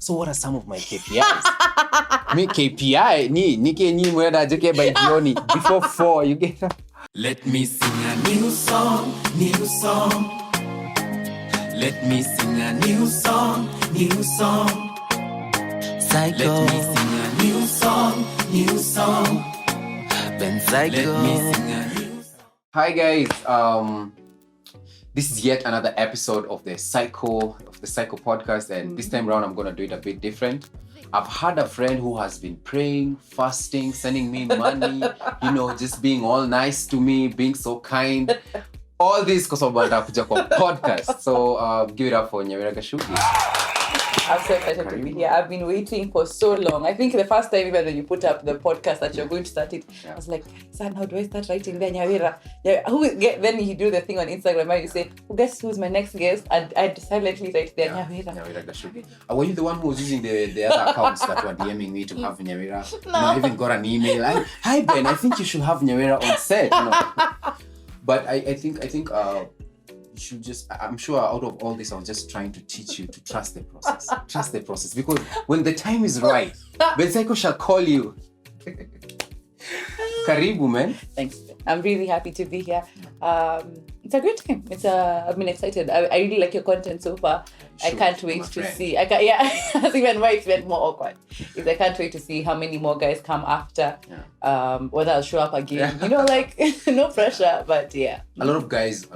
So what are some of my KPIs? Me KPI ni mwenda jeke by jioni before 4 you get. Let me sing a new song. Let me sing a new song. Psycho. Let me sing a new song. Ben Psycho. Let me sing a new song. Hi guys, this is yet another episode of the Psycho podcast, and this time around I'm gonna do it a bit different. I've had a friend who has been praying, fasting, sending me money, just being all nice to me, being so kind. All this because of Kuja podcast. So give it up for Nyawira Gashugi. I'm so excited to be here. I've been waiting for so long. I think the first time even when you put up the podcast that you're going to start it, I was like, son, how do I start writing there, Nyawira? Then you do the thing on Instagram where you say, guess who's my next guest? And I silently write there, Nyawira Gashugi. Were you the one who was using the other accounts that were DMing me to have Nyawira? No. I even got an email. Hi Ben, I think you should have Nyawira on set. But I think you should just, I'm sure out of all this, I was just trying to teach you to trust the process. Trust the process, because when the time is right, Ben Psycho shall call you. Karibu, man. Thanks. I'm really happy to be here. It's a great time. I've been excited. I really like your content so far. I can't wait to see. That's even why it's been more awkward. I can't wait to see how many more guys come after. Whether I'll show up again. No pressure, but yeah. A lot of guests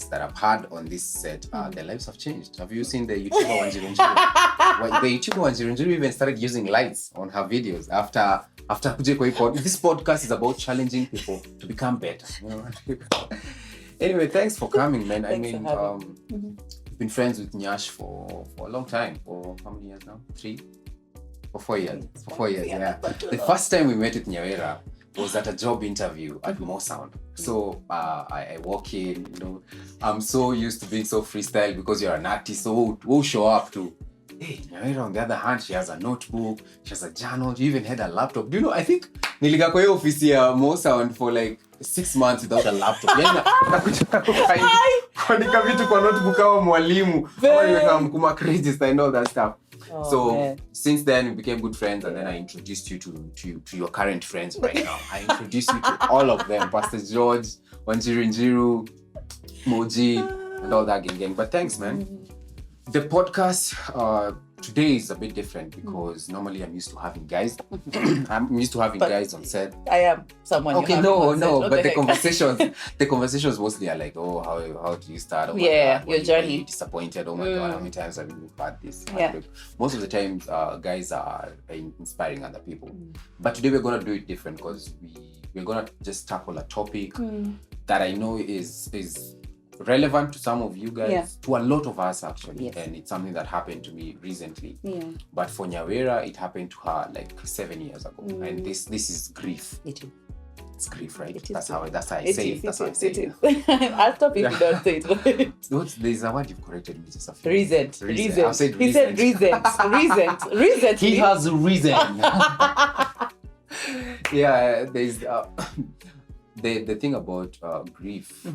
that I've had on this set, their lives have changed. Have you seen the YouTuber Wanjiru? The YouTuber Wanjiru even started using lights on her videos after this podcast is about challenging people to become better. Anyway, thanks for coming, man. We've been friends with Nyash for a long time. For how many years now? 3 or 4 years? For 4 years, yeah. The first time we met with Nyawira was at a job interview at Mosound. So I walk in, I'm so used to being so freestyle because you're an artist. So we'll show up to, hey, Nyawira on the other hand, she has a notebook, she has a journal, she even had a laptop. I think nilikaa kwa hiyo ofisi ya Mosound for like 6 months without a laptop. Kuandika vitu kwa notebook kama mwalimu, kama mkuma register and all that stuff. Since then we became good friends, and then I introduced you to your current friends right now. I introduced you to all of them, Pastor George, Wanjiru, Moji, and all that gang. But thanks, man. The podcast today is a bit different because normally I'm used to having guys. Guys on set. I am someone. Okay, no, but the conversations mostly are like, oh, how do you start? Oh, your journey. Are you disappointed? Oh my God, how many times have you had this? Most of the times, guys are inspiring other people. But today we're gonna do it different because we're gonna just tackle a topic that I know is relevant to some of you guys, to a lot of us actually, and it's something that happened to me recently. But for Nyawira, it happened to her like 7 years ago, and this is grief. It's grief, right? That's how I say it. I'll stop if you don't say it. There's a word you've corrected me just a few. Reason. I said he said reason. He has a reason. Yeah, there's the thing about grief.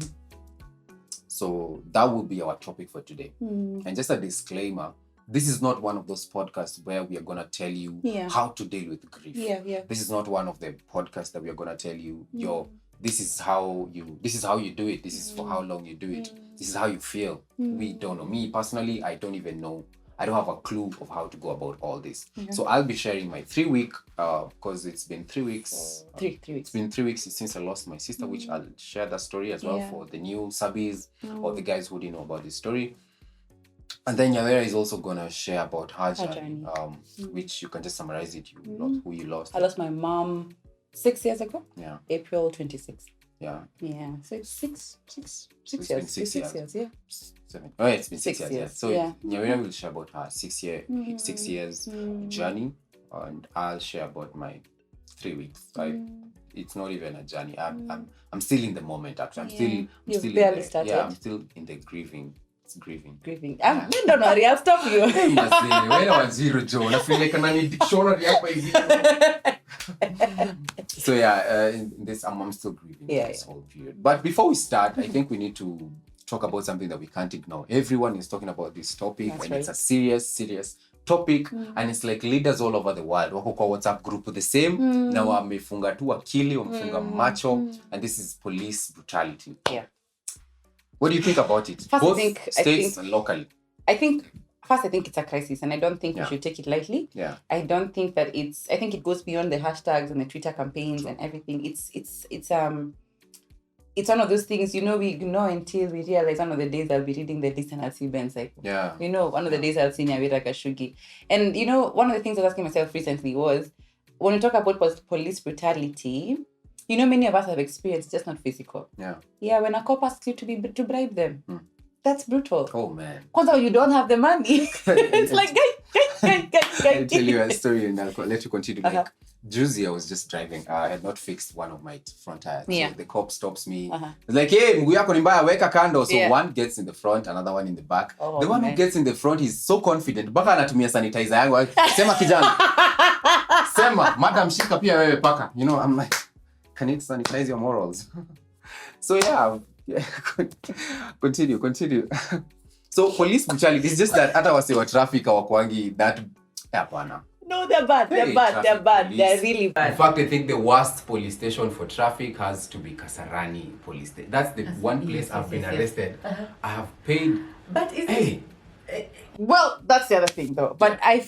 So that will be our topic for today. And just a disclaimer, this is not one of those podcasts where we are going to tell you how to deal with grief. This is not one of the podcasts that we are going to tell you, this is how you do it. This is for how long you do it. This is how you feel. We don't know. Me personally, I don't even know. I don't have a clue of how to go about all this. So I'll be sharing my 3-week, because it's been 3 weeks. 3 weeks. It's been 3 weeks since I lost my sister, which I'll share that story as well for the new subbies or the guys who didn't know about this story. And then Nyawira is also going to share about her journey, which you can just summarize it. Who you lost. I lost my mom 6 years ago. Yeah. April 26th. Yeah. So it's six It's years. been 6 years. 6 years, yeah. 7. Oh, it's been 6 years. Yeah. So yeah. Nyawira will share about her 6 years journey, and I'll share about my 3 weeks. It's not even a journey. I'm still in the moment. Actually, I'm still barely started. Yeah, I'm still in the grieving. It's grieving. Don't worry, I'll stop you. So in this I'm still grieving this whole period. But before we start, I think we need to talk about something that we can't ignore. Everyone is talking about this topic. It's a serious topic and it's like leaders all over the world wako kwa WhatsApp group the same na wamefunga tu akili, wamefunga macho and this is police brutality. Yeah. What do you think about it? First, Both I think states and locally. I think it's a crisis, and I don't think we should take it lightly. Yeah. I don't think that I think it goes beyond the hashtags and the Twitter campaigns and everything. It's one of those things, we ignore until we realize one of the days I'll be reading the list and I'll see Ben Psycho. Yeah. One of the days I'll see Nyawira Kashugi. And one of the things I was asking myself recently was, when we talk about police brutality, many of us have experienced just not physical. Yeah. Yeah, when a cop asks you to bribe them. That's brutal. Oh man. Because you don't have the money. It's like, guy. I'll tell you a story and I'll let you continue. Like, Juicy, I was just driving. I had not fixed one of my front tires. Yeah. So the cop stops me. It's like, hey, mguu yako ni mbaya, weka kando. So one gets in the front, another one in the back. Oh, the one who gets in the front is so confident. Baka anatumia sanitizer yangu. Sema kijana. Sema, madam shika pia wewe paka. I'm like, can it sanitize your morals? So yeah. Continue. So police brutality is just that hata wase wa traffic hawakwangi that hapana. No, they're bad. They're bad. They're really bad. In fact, I think the worst police station for traffic has to be Kasarani police station. That's the one place I've been arrested. I have paid. But well, that's the other thing though. But I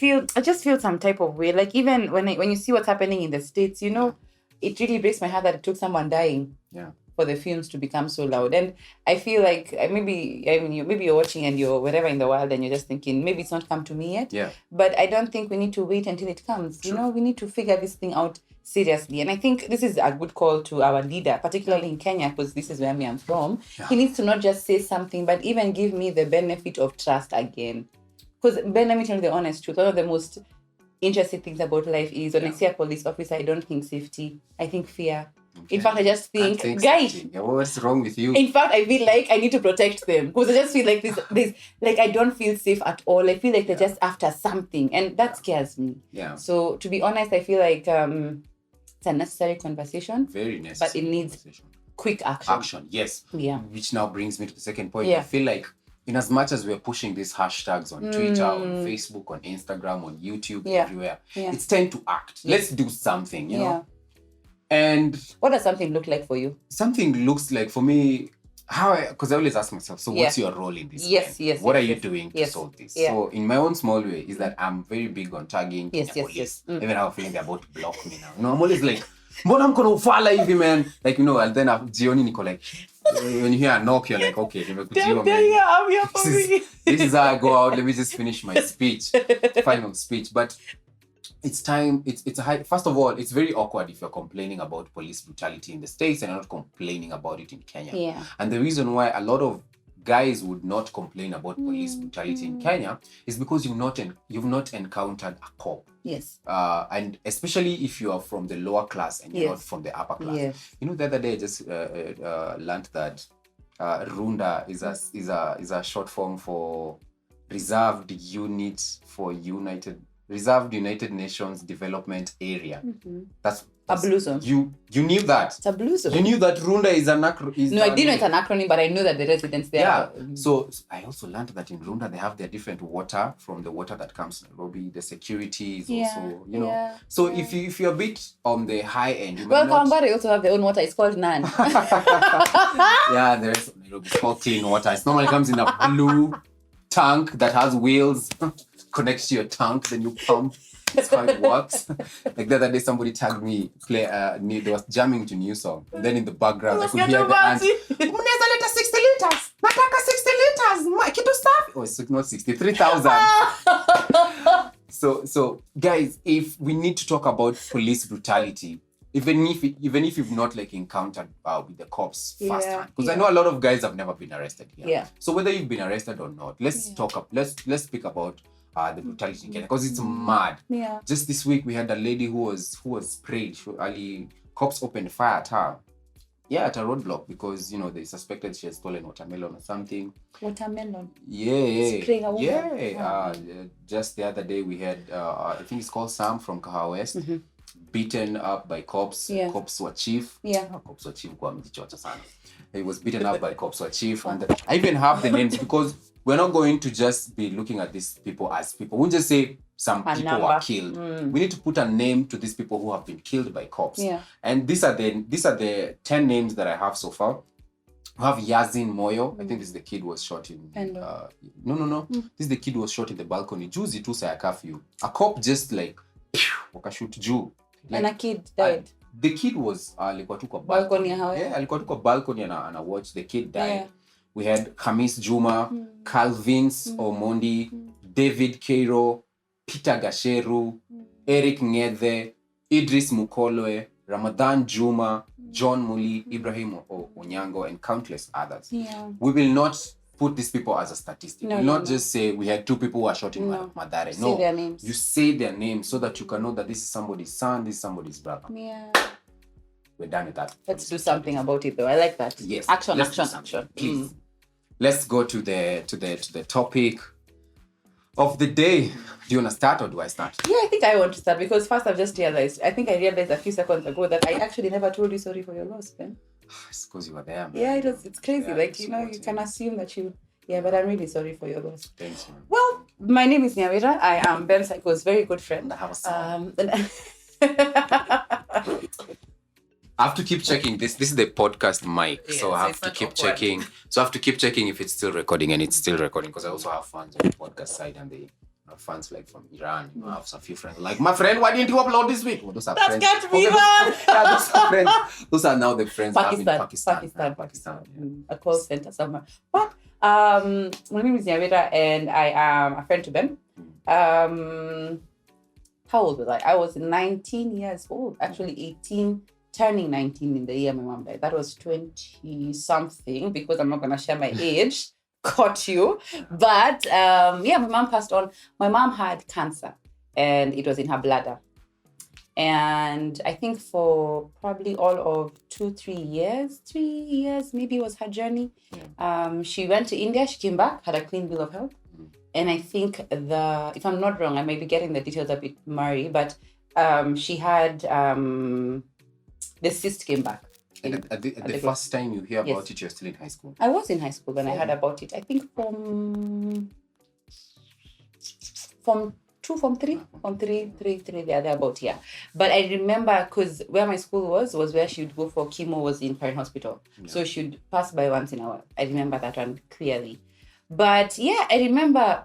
just feel some type of way. Like even when you see what's happening in the States, it really breaks my heart that it took someone dying. Yeah. For the films to become so loud. And I eel like maybe you're watching and you're wherever in the world and you're just thinking maybe it's not come to me yet. Yeah. But I don't think we need to wait until it comes. True. We need to figure this thing out seriously. And I think this is a good call to our leader, particularly in Kenya, because this is where I'm from. Yeah. He needs to not just say something, but even give me the benefit of trust again. Because Ben, let me tell you the honest truth. One of the most interesting things about life is when I see a police officer, I don't think safety. I think fear. Okay. In fact, I just think, guys, what's wrong with you? In fact, I feel like I need to protect them because I just feel like this, like I don't feel safe at all. I feel like they're just after something, and that scares me. Yeah. So to be honest, I feel like it's a necessary conversation. Very necessary. But it needs quick action. Action, yes. Yeah. Which now brings me to the second point. I feel like in as much as we're pushing these hashtags on Twitter, on Facebook, on Instagram, on YouTube, everywhere, it's time to act. Let's do something, you know? And what does something look like for you? Something looks like for me, because I always ask myself, so what's your role in this? Yes. What are you doing to solve this? So in my own small way, is that I'm very big on tagging police. Even I have a feeling they're about to block me now. I'm always like, mbona mkono ufala hivi, man? Like, and then jioni niko like, when you hear a knock, you're like, okay, nimekujio, man. I'm here for me. This is how I go out. Let me just finish my final speech. But it's time. It's a high. First of all, it's very awkward if you're complaining about police brutality in the States and you're not complaining about it in Kenya. Yeah. And the reason why a lot of guys would not complain about police brutality in Kenya is because you've not encountered a cop. Yes. And especially if you are from the lower class and you're not from the upper class. Yes. The other day I just learned that Runda is a short form for Reserved United Nations Development Area. That's a blue zone. You knew that. It's a blue zone. You knew that Runda is an acronym. No, I didn't know it's an acronym, but I knew that the residents there. Yeah. So I also learned that in Runda they have their different water from the water that comes from Nairobi. The security is also, So if you're a bit on the high end, Kambare also have their own water. It's called Nan. Yeah, the rest of Nairobi is called clean water. It normally comes in a blue tank that has wheels. Connects to your tank, then you pump. That's how it works. Like the other day, somebody tagged me, they was jamming to new song. And then in the background, I could hear the ant. Unaweza leta 60 liters. Nataka 60 liters. Kitu safi. Oh, it's not 63,000. So guys, if we need to talk about police brutality, even if you've not encountered with the cops firsthand, because I know a lot of guys have never been arrested here. Yeah. So whether you've been arrested or not, let's speak about the brutality in Kenya, because it's mad. Yeah. Just this week we had a lady who was sprayed. Cops opened fire at her. Yeah, at a roadblock because they suspected she had stolen watermelon or something. Watermelon. Yeah. Spraying a woman. Yeah. Just the other day we had I think it's called Sam from Kahawa West. Beaten up by cops. Yeah. Cops were chief. Yeah. Cops were chief. He was beaten up by cops were chief. And I even have the names because we're not going to just be looking at these people as people. We just say some A people number. were killed. We need to put a name to these people who have been killed by cops. Yeah. And these are the 10 names that I have so far. We have Yazin Moyo. I think this is the kid who was shot in. No. This is the kid who was shot in the balcony. Juzi tu saa ya curfew. A cop just like wakashoot juu. And a kid died. The kid was alikuwa tu kwa Balcony ya hawa. Yeah, alikuwa tu kwa balcony ana watch. The kid died. Yeah. We had Khamis Juma, Calvins Omondi, David Keiro, Peter Gasheru, Eric Ngedhe, Idris Mukolwe, Ramadan Juma, John Muli, Ibrahim Onyango, and countless others. Yeah. We will not put these people as a statistic. No, we will no, not just say we had 2 people who are shot in Madare. Say their names. You say their names so that you can know that this is somebody's son, this is somebody's brother. Yeah. We're done with that. Let's do something about it, though. I like that. Yes. Action. Let's do something. Please. Let's go to the topic of the day. Do you want to start or do I start? Yeah, I think I want to start because first I've just realized. I think I realized a few seconds ago that I actually never told you sorry for your loss, Ben. It's because you were there, man. Yeah, it's crazy. Yeah, like, it's you know, you supporting. can assume that you... Yeah, but I'm really sorry for your loss. Thanks, man. Well, my name is Nyawira. I am Ben Psycho's very good friend. I have a song. I have to keep checking this. This is the podcast mic, Yeah, so so I have it's to not keep awkward. checking. So I have to keep checking if it's still recording, and it's still recording because I also have fans on the podcast side, and they are fans like from Iran. You know, I have a few friends like, my friend, why didn't you upload this week? Well, those are That's friends. got me, Okay, man. yeah, those are friends. Those are now the friends I have in Pakistan. Pakistan. Yeah. A call center somewhere. But my name is Nyawira and I am a friend to Ben. How old was I? I was 19 years old, actually 18, turning 19 in the year my mom died. That was 20 something because I'm not gonna share my age. Caught you. But my mom passed on. My mom had cancer and it was in her bladder. And I think for probably all of 3 years maybe was her journey. She went to India, she came back, had a clean bill of health. And I think if I'm not wrong, I might be getting the details a bit murky, but she had the cyst came back. And at the first time you hear about it, you're still in high school. I was in high school when I heard about it. I think from three, they're about here. But I remember because where my school was where she would go for chemo was in Parent Hospital. Yeah. So she would pass by once in a while. I remember that one clearly. But yeah, I remember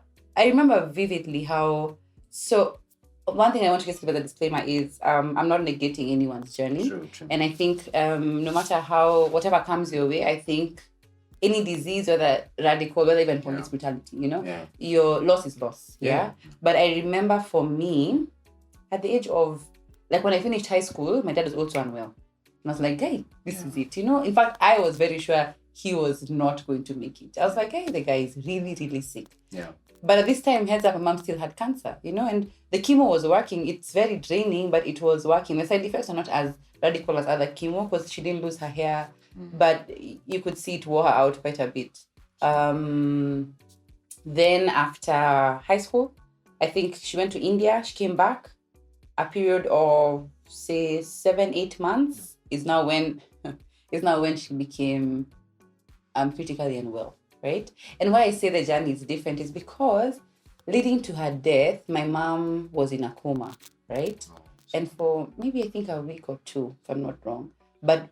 vividly how. So one thing I want to just give as a disclaimer is I'm not negating anyone's journey. True. And I think no matter whatever comes your way, I think any disease, whether radical, whether even police brutality, you know, your loss is loss. Yeah. But I remember for me, at the age of, like when I finished high school, my dad was also unwell. And I was like, hey, this is it. You know, in fact, I was very sure he was not going to make it. I was like, hey, the guy is really, really sick. Yeah. But at this time, heads up, my mom still had cancer, you know, and the chemo was working. It's very draining, but it was working. The side effects are not as radical as other chemo because she didn't lose her hair, but you could see it wore her out quite a bit. Then after high school, I think she went to India. She came back. A period of, say, 7-8 months is now when she became critically unwell. Right? And why I say the journey is different is because leading to her death, my mom was in a coma, right? And for maybe I think a week or two, if I'm not wrong. But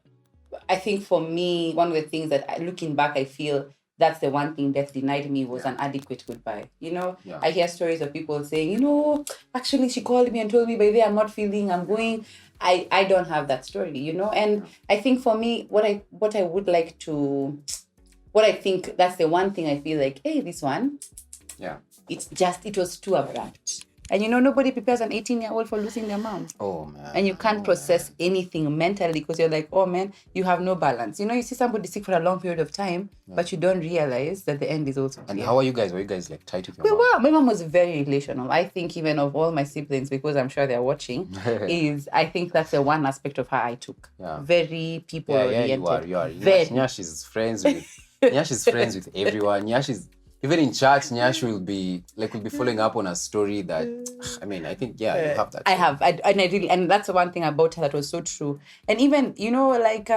I think for me, one of the things that looking back, I feel that's the one thing death denied me was an adequate goodbye. You know, I hear stories of people saying, you know, actually she called me and told me, baby, I'm not feeling, I'm going. I don't have that story, you know? And I think for me, what I would like to... What I think, that's the one thing I feel like, hey, this one, it was too abrupt. And you know, nobody prepares an 18-year-old for losing their mom. Oh, man. And you can't process anything mentally because you're like, oh, man, you have no balance. You know, you see somebody sick for a long period of time, but you don't realize that the end is also clear. And how are you guys? Were you guys like tight with your We mom? were. My mom was very relational. I think even of all my siblings, because I'm sure they're watching, I think that's the one aspect of her I took. Yeah. Very people-oriented. You are. Very. Nyash is friends with... Nyash is friends with everyone. Nyash is even in church. Nyash will be following up on a story that I think you have that. I have, and that's the one thing about her that was so true. And even you know, like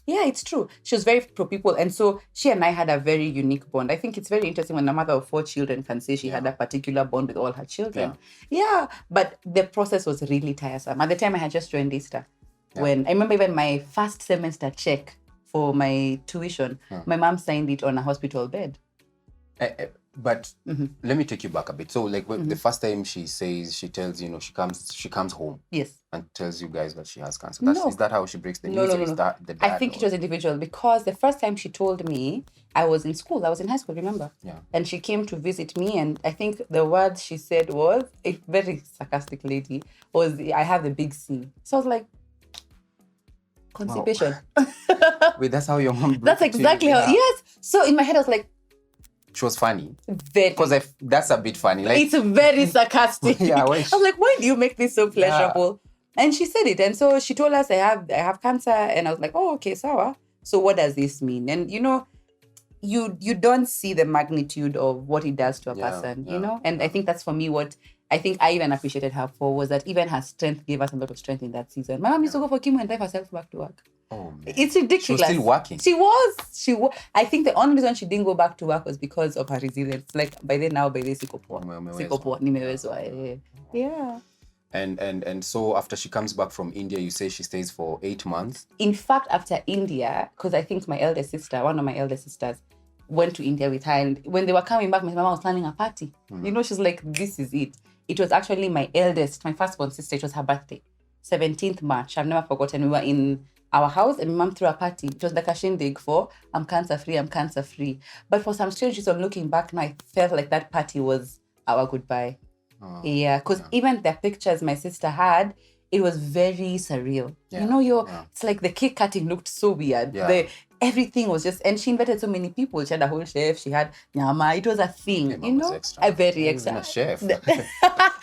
Yeah, it's true. She was very pro people. And so she and I had a very unique bond. I think it's very interesting when a mother of 4 children can say she had a particular bond with all her children. Yeah. But the process was really tiresome. At the time, I had just joined Easter. When I remember even my first semester check for my tuition, my mom signed it on a hospital bed. But let me take you back a bit. So, like, the first time she tells, she comes home. Yes. And tells you guys that she has cancer. No. Is that how she breaks the news? No. Or is that the dad? I think it was individual because the first time she told me, I was in school. I was in high school, remember? Yeah. And she came to visit me, and I think the words she said was, a very sarcastic lady, was, I have the big C. So I was like, constipation. Wow. Wait, that's how your mom. That's exactly how. Yes. So in my head, I was like, she was funny. Very. Because that's a bit funny. Like, it's very sarcastic. Yeah, I was like, why do you make this so pleasurable? And she said it. And so she told us, I have cancer. And I was like, oh, okay, sawa. So what does this mean? And you don't see the magnitude of what it does to a person, And I think that's for me what I think I even appreciated her for was that even her strength gave us a lot of strength in that season. My mom used to go for chemo and drive herself back to work. Oh, man. It's ridiculous. She was still working. She was. I think the only reason she didn't go back to work was because of her resilience. Like by then sikopoa nimewezwa. Yeah. And so after she comes back from India, you say she stays for 8 months? In fact, after India, because I think one of my elder sisters, went to India with her. And when they were coming back, my mama was planning a party. She's like, this is it. It was actually my firstborn sister. It was her birthday, 17th March. I've never forgotten. We were in our house and my mom threw a party. It was like a shindig for, I'm cancer free. But for some strange reason, looking back now, I felt like that party was our goodbye. Oh, yeah, because even the pictures my sister had, it was very surreal. Yeah. It's like the cake cutting looked so weird. Yeah. Everything was just, and she invited so many people. She had a whole chef. She had nyama. It was a thing, a very extra. A chef. Like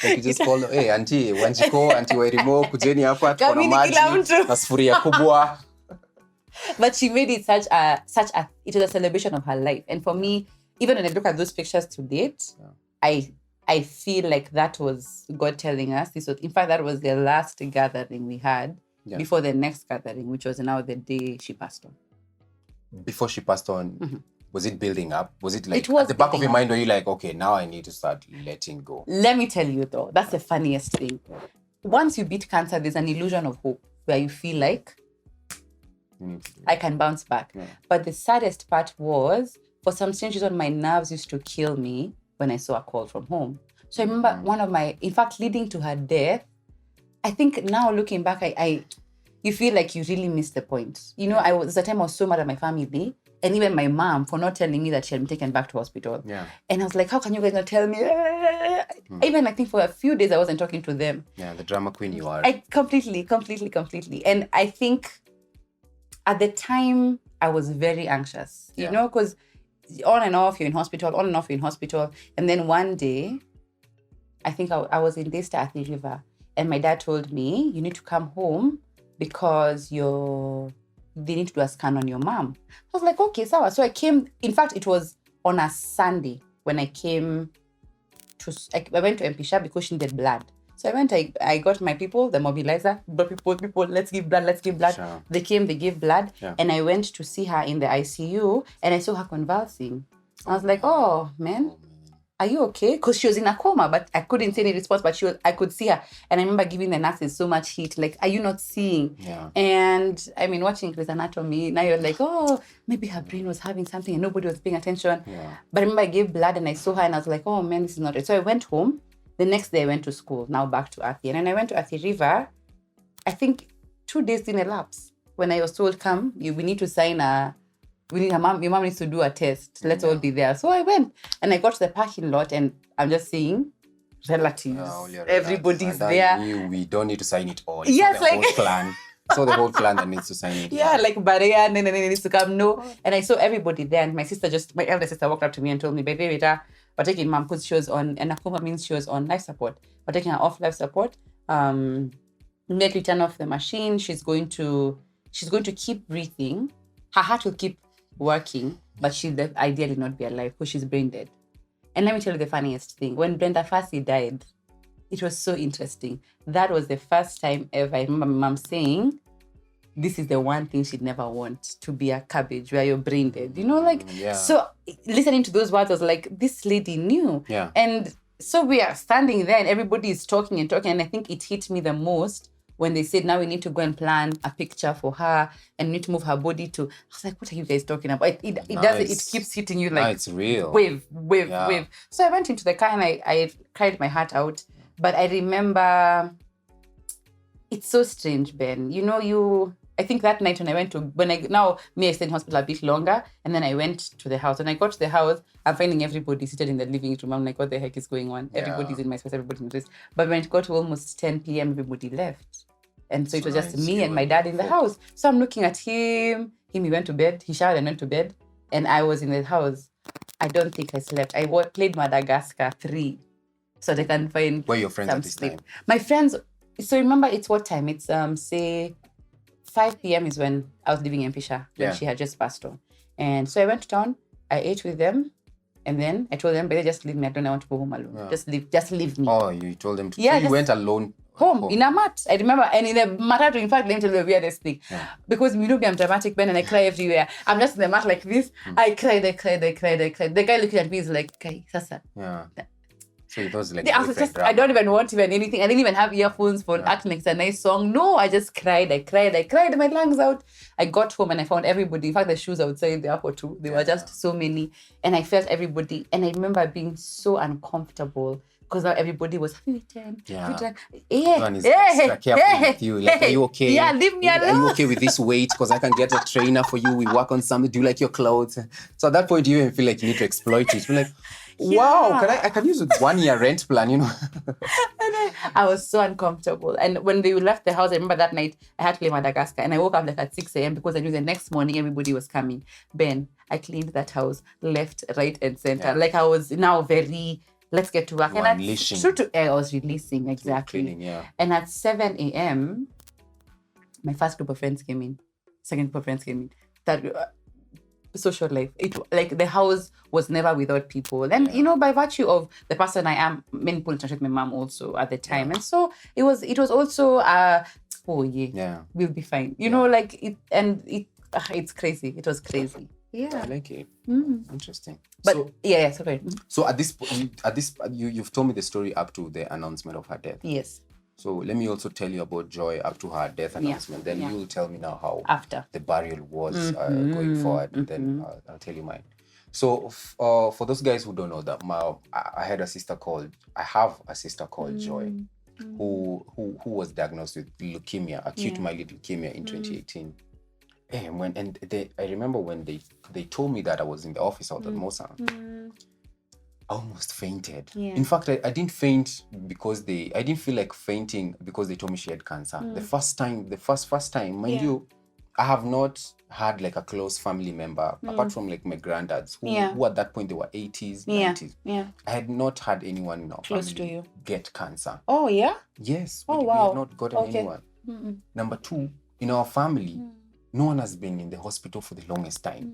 you just call, hey, auntie, wanjiko, auntie wairimo, kujeni hapa, tukona maji, na sufuria kubwa. But she made it it was a celebration of her life. And for me, even when I look at those pictures to date, I feel like that was God telling us this was, in fact, that was the last gathering we had before the next gathering, which was now the day she passed on. Before she passed on, was it building up? Was it like at the back of your mind where you're like, okay, now I need to start letting go? Let me tell you though, that's the funniest thing. Once you beat cancer, there's an illusion of hope where you feel like I can bounce back. Yeah. But the saddest part was, for some strange reason, my nerves used to kill me when I saw a call from home. So I remember in fact, leading to her death, I think now looking back, you feel like you really missed the point. There's a time I was so mad at my family and even my mom for not telling me that she had been taken back to hospital. Yeah. And I was like, how can you guys not tell me? Even I think for a few days I wasn't talking to them. Yeah, the drama queen you are. Completely. And I think at the time I was very anxious, because on and off you're in hospital. And then one day, I think I was in Daystar at the river and my dad told me, you need to come home because they need to do a scan on your mom. I was like, okay, sawa. So I came, in fact, it was on a Sunday when I came I went to MP Shah because she needed blood. So I got my people, the mobilizer, brought people, let's give blood. Sure. They came, they gave blood. Yeah. And I went to see her in the ICU and I saw her convulsing. I was like, oh, man. Are you okay? Because she was in a coma, but I couldn't see any response, but I could see her. And I remember giving the nurses so much heat, like, are you not seeing? Yeah. And I mean, watching Grey's Anatomy, now you're like, oh, maybe her brain was having something and nobody was paying attention. Yeah. But I remember I gave blood and I saw her and I was like, oh man, this is not it. So I went home. The next day I went to school, now back to Athi. And then I went to Athi River. I think 2 days didn't elapse when I was told, come, we need to sign your mom needs to do a test. Let's all be there. So I went and I got to the parking lot and I'm just seeing relatives. Everybody's there. We don't need to sign it all. Yes, the whole clan. So the whole clan that needs to sign it. Yeah, like Barea needs to come. No. And I saw everybody there and my elder sister walked up to me and told me, baby, we're taking mom because she was on, and Akuma means she was on life support. We're taking her off life support. Immediately turn off the machine. She's going to keep breathing. Her heart will keep working, but she'll ideally not be alive because she's brain dead. And let me tell you the funniest thing. When Brenda Fassie died, it was so interesting. That was the first time ever I remember my mom saying, this is the one thing she'd never want, to be a cabbage where you're brain dead. You know, like, Yeah. so listening to those words, I was like, this lady knew. Yeah. And so we are standing there and everybody is talking and talking. And I think it hit me the most when they said, now we need to go and plan a picture for her and need to move her body to. I was like, what are you guys talking about? It does it keeps hitting you like it's real. wave. Yeah. So I went into the car and I cried my heart out. But I remember, it's so strange, Ben. You know, I think that night I stayed in hospital a bit longer, and then I went to the house. When I got to the house, I'm finding everybody seated in the living room. I'm like, what the heck is going on? Yeah. Everybody's in my space, everybody's in this. But when it got to almost 10 p.m., everybody left. And so it was just me and my dad in the house. So I'm looking at him. He went to bed. He showered and went to bed. And I was in the house. I don't think I slept. I played Madagascar 3 so they can find Where your friends some at this sleep. time? My friends, so remember, it's what time? It's say 5 p.m. is when I was living in Pisha, when Yeah. she had just passed on. And so I went to town, I ate with them, and then I told them, but just leave me. I don't want to go home alone. Yeah. Just leave me. Oh, you told them to. Yeah, so you just went alone home in a mat. I remember, and in the mat, in fact, let me tell you the weirdest thing. Yeah. Because you know me, I'm dramatic, Ben, and I cry everywhere. I'm just in the mat like this. I cried. The guy looking at me is like, "Kai, sasa." Yeah. So it was like. I was just, I don't even want even anything. I didn't even have earphones for acting like it's a nice song. No, I just cried. I cried my lungs out. I got home and I found everybody. In fact, the shoes outside the airport too. There were just so many. And I felt everybody. And I remember being so uncomfortable because now everybody was, have you eaten? Yeah. Have you done? One is extra careful with you. Like, are you okay? Yeah, leave me Are you alone. okay with this weight? Because I can get a trainer for you. We work on something. Do you like your clothes? So at that point, you even feel like you need to exploit it. You're like, wow, I can use a 1 year rent plan, you know? I was so uncomfortable. And when they left the house, I remember that night I had to play Madagascar. And I woke up like at 6 a.m. because I knew the next morning everybody was coming. Ben, I cleaned that house left, right, and center. Yeah. Like I was now very, let's get to work. You were And unleashing. I was releasing, exactly. Cleaning, yeah. And at 7 a.m., my first group of friends came in. Second group of friends came in. That social life. It like the house was never without people. And you know, by virtue of the person I am, many people interacted with my mom also at the time. And so it was also we'll be fine. You know, like it's crazy. It was crazy. I Yeah. like it. Mm. Interesting. But So, sorry. so at this you've told me the story up to the announcement of her death. Yes. So let me also tell you about Joy up to her death announcement. Then you'll tell me now how After. the burial was going forward. And then I'll tell you mine. So for those guys who don't know that, I have a sister called Joy, who was diagnosed with leukemia, acute myeloid leukemia in 2018. And I remember when they told me that I was in the office out at Mosan. I almost fainted. Yeah. In fact, I didn't faint because I didn't feel like fainting because they told me she had cancer. The first time, mind you, I have not had like a close family member apart from like my granddads who at that point they were 80s, 90s. Yeah. I had not had anyone in our Close family to you. get cancer. Oh yeah? Yes. Oh, we wow. have not gotten Okay. anyone. Number two, in our family, no one has been in the hospital for the longest time.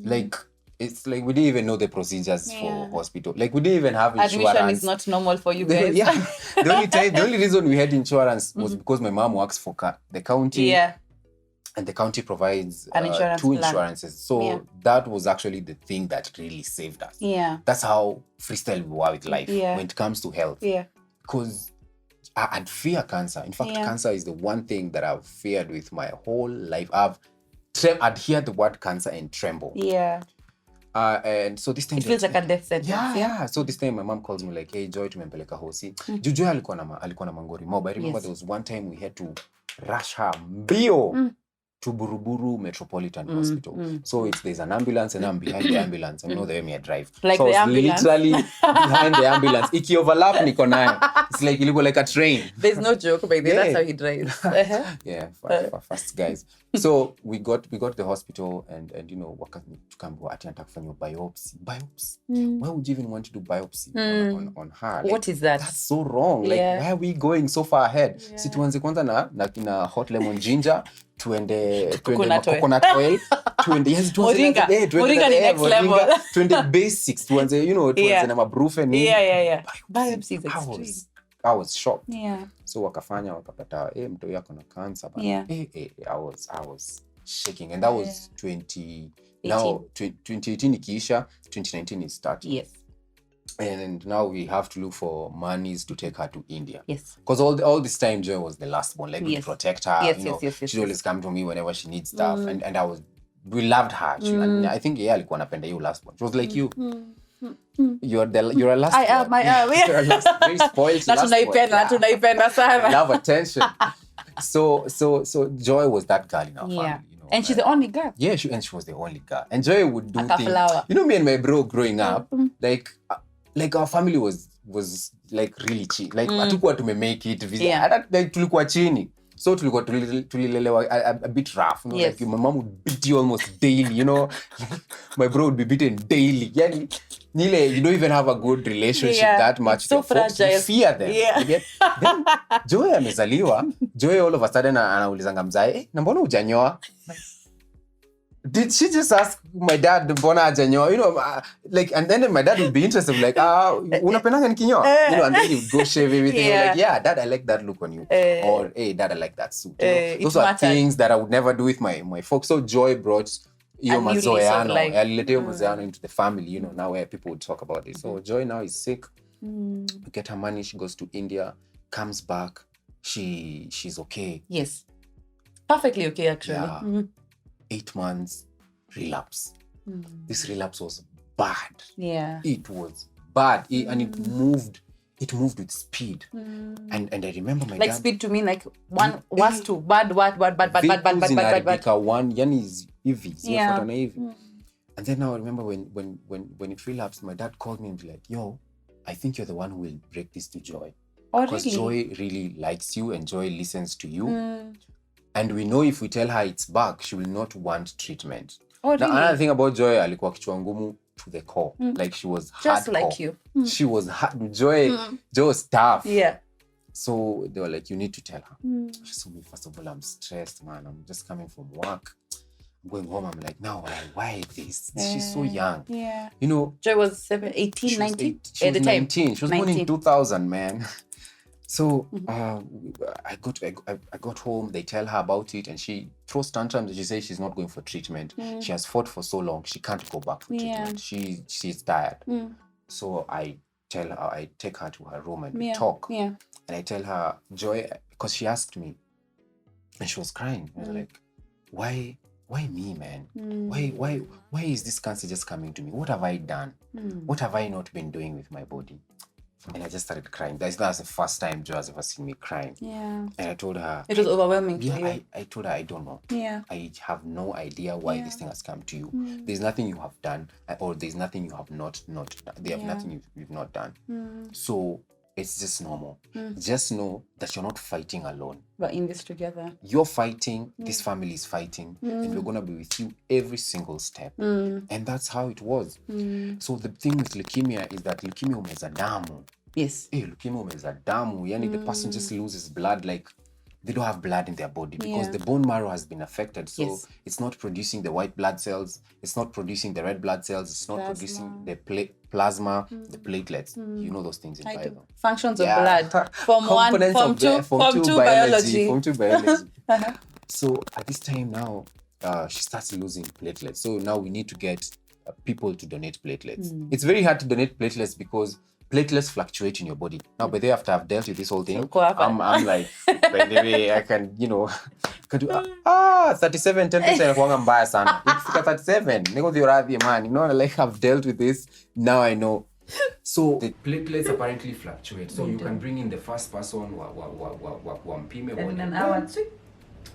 Like, it's like we didn't even know the procedures for hospital. Like, we didn't even have insurance. Admission is not normal for you guys. The only reason we had insurance was because my mom works for the county. Yeah. And the county provides An insurance two plan. insurances. So that was actually the thing that really saved us. Yeah. That's how freestyle we were with life Yeah. when it comes to health. Yeah. Because I'd fear cancer. In fact, cancer is the one thing that I've feared with my whole life. I'd hear the word cancer and tremble. Yeah. And so this time... It feels like a death sentence. Yeah. So this time my mom calls me like, hey, Joy, tumempeleka hosi. Joy alikuwa na mangori mob. I remember there was one time we had to rush her mbio to Buruburu Metropolitan Hospital. So there's an ambulance and I'm behind the ambulance. I know the way me I drive. Like so the I was ambulance. literally behind the ambulance. Iki overlap niko nayo. It's like you look like a train. There's no joke about that. Yeah. That's how he drives. Yeah, fast guys. So we got to the hospital and you know, tukaambiwa ati anataka kufanya biopsy. Why would you even want to do biopsy on her? Like, What is that? that's so wrong. Like, why are we going so far ahead? Si tuanze kwanza na hot lemon ginger, tuende coconut oil, Moringa ni next level. tuende basics, tuanze, you know, tuanze na mabrufen. Yeah. Biopsy is extreme. shocked. Yeah. So wakapata mtu yako na cancer, but Yeah. I was shaking, and that was 20 2018 ikiisha, 2019 is starting. Yes. And now we have to look for monies to take her to India. Yes. Because all this time Joy was the last born. Like, we protect her. Yes, you know, yes. she'd always come to me whenever she needs stuff. And we loved her. And I think alikuwa anapenda you last born. She was like you. You're a last I am. You're a last, very spoiled Na last tunaipenda sana. love attention. So Joy was that girl in our family. You know, and she's the only girl. Yeah, she was the only girl. And Joy would do things. Flower. You know, me and my bro growing up, like our family was like really cheap. Like hatukuwa tumemake it vizuri. Like tulikuwa chini. So tulilelewa a bit rough. You know, yes. Like my mom would beat you almost daily, you know. My bro would be beaten daily. Yani, you don't even have a good relationship that much. It's so fragile. You fear them. Yeah. Then Joy amezaliwa. Joy all of a sudden anaulizanga mzae, na mbona hujanyoa? Did she just ask my dad mbona hajanyoa? You know, like, and then my dad would be interested, like, unapendanga nikinyoa? You know, and then he would go shave everything. Like, yeah, dad, I like that look on you. Or, hey, dad, I like that suit. You know? Those are things that I would never do with my folks. So Joy brought mazoeano into the family, you know, now where people would talk about it. So Joy now is sick. We get her money, she goes to India, comes back, she's okay. Yes. Perfectly okay, actually. Yeah. 8 months relapse. This relapse was bad. Yeah. It was bad. And it moved with speed. And I remember my like dad, speed to me, like one was too bad. One yani is hivi. Yeah. And then now I remember when it relapsed, my dad called me and be like, yo, I think you're the one who will break this to Joy. Because Joy really likes you and Joy listens to you. And we know if we tell her it's back, she will not want treatment. Now, another thing about Joy, alikuwa kichwa ngumu to the core. Like, she was just hardcore. like you. She was hard. Joy was tough. Yeah. So they were like, you need to tell her. So me, first of all, I'm stressed, man. I'm just coming from work. I'm going home. I'm like, now why this? She's so young. Yeah. You know, Joy was 18, 19 she at the was time. 19. She was born in 2000, man. So I got home, they tell her about it, and she throws tantrums. She says she's not going for treatment. She has fought for so long, she can't go back for treatment. She's tired. So I take her to her room and we talk. Yeah. And I tell her, Joy, because she asked me, and she was crying. I was like, why me, man? Why is this cancer just coming to me? What have I done? What have I not been doing with my body? And I just started crying. That's the first time Joy has ever seen me crying. Yeah. And I told her, it was overwhelming. Yeah, I told her, I don't know. Yeah. I have no idea why this thing has come to you. There's nothing you have done, or there's nothing you have not done. They have nothing you've not done. So it's just normal. Just know that you're not fighting alone. We're in this together. You're fighting, this family is fighting, and we're going to be with you every single step. And that's how it was. So the thing with leukemia is that leukemia umeza damu. Yes. Leukemia umeza damu. Yani the person just loses blood, like they don't have blood in their body because the bone marrow has been affected. So it's not producing the white blood cells. It's not producing the red blood cells. It's not producing the plasma, the platelets. You know those things in bio. Functions of blood. Form 1, Form 2, Form 2 biology. Form 2 biology. So at this time now, she starts losing platelets. So now we need to get people to donate platelets. It's very hard to donate platelets because platelets fluctuate in your body. Now, by the way, after I've dealt with this whole thing, I'm like, by the way, I can, can do 37 temperature inakuanga mbaya sana. Ikifika 37, niko dhioradhi man. You know, like I've dealt with this. Now I know. So the platelets apparently fluctuate. So you can bring in the first person wampime and an hour.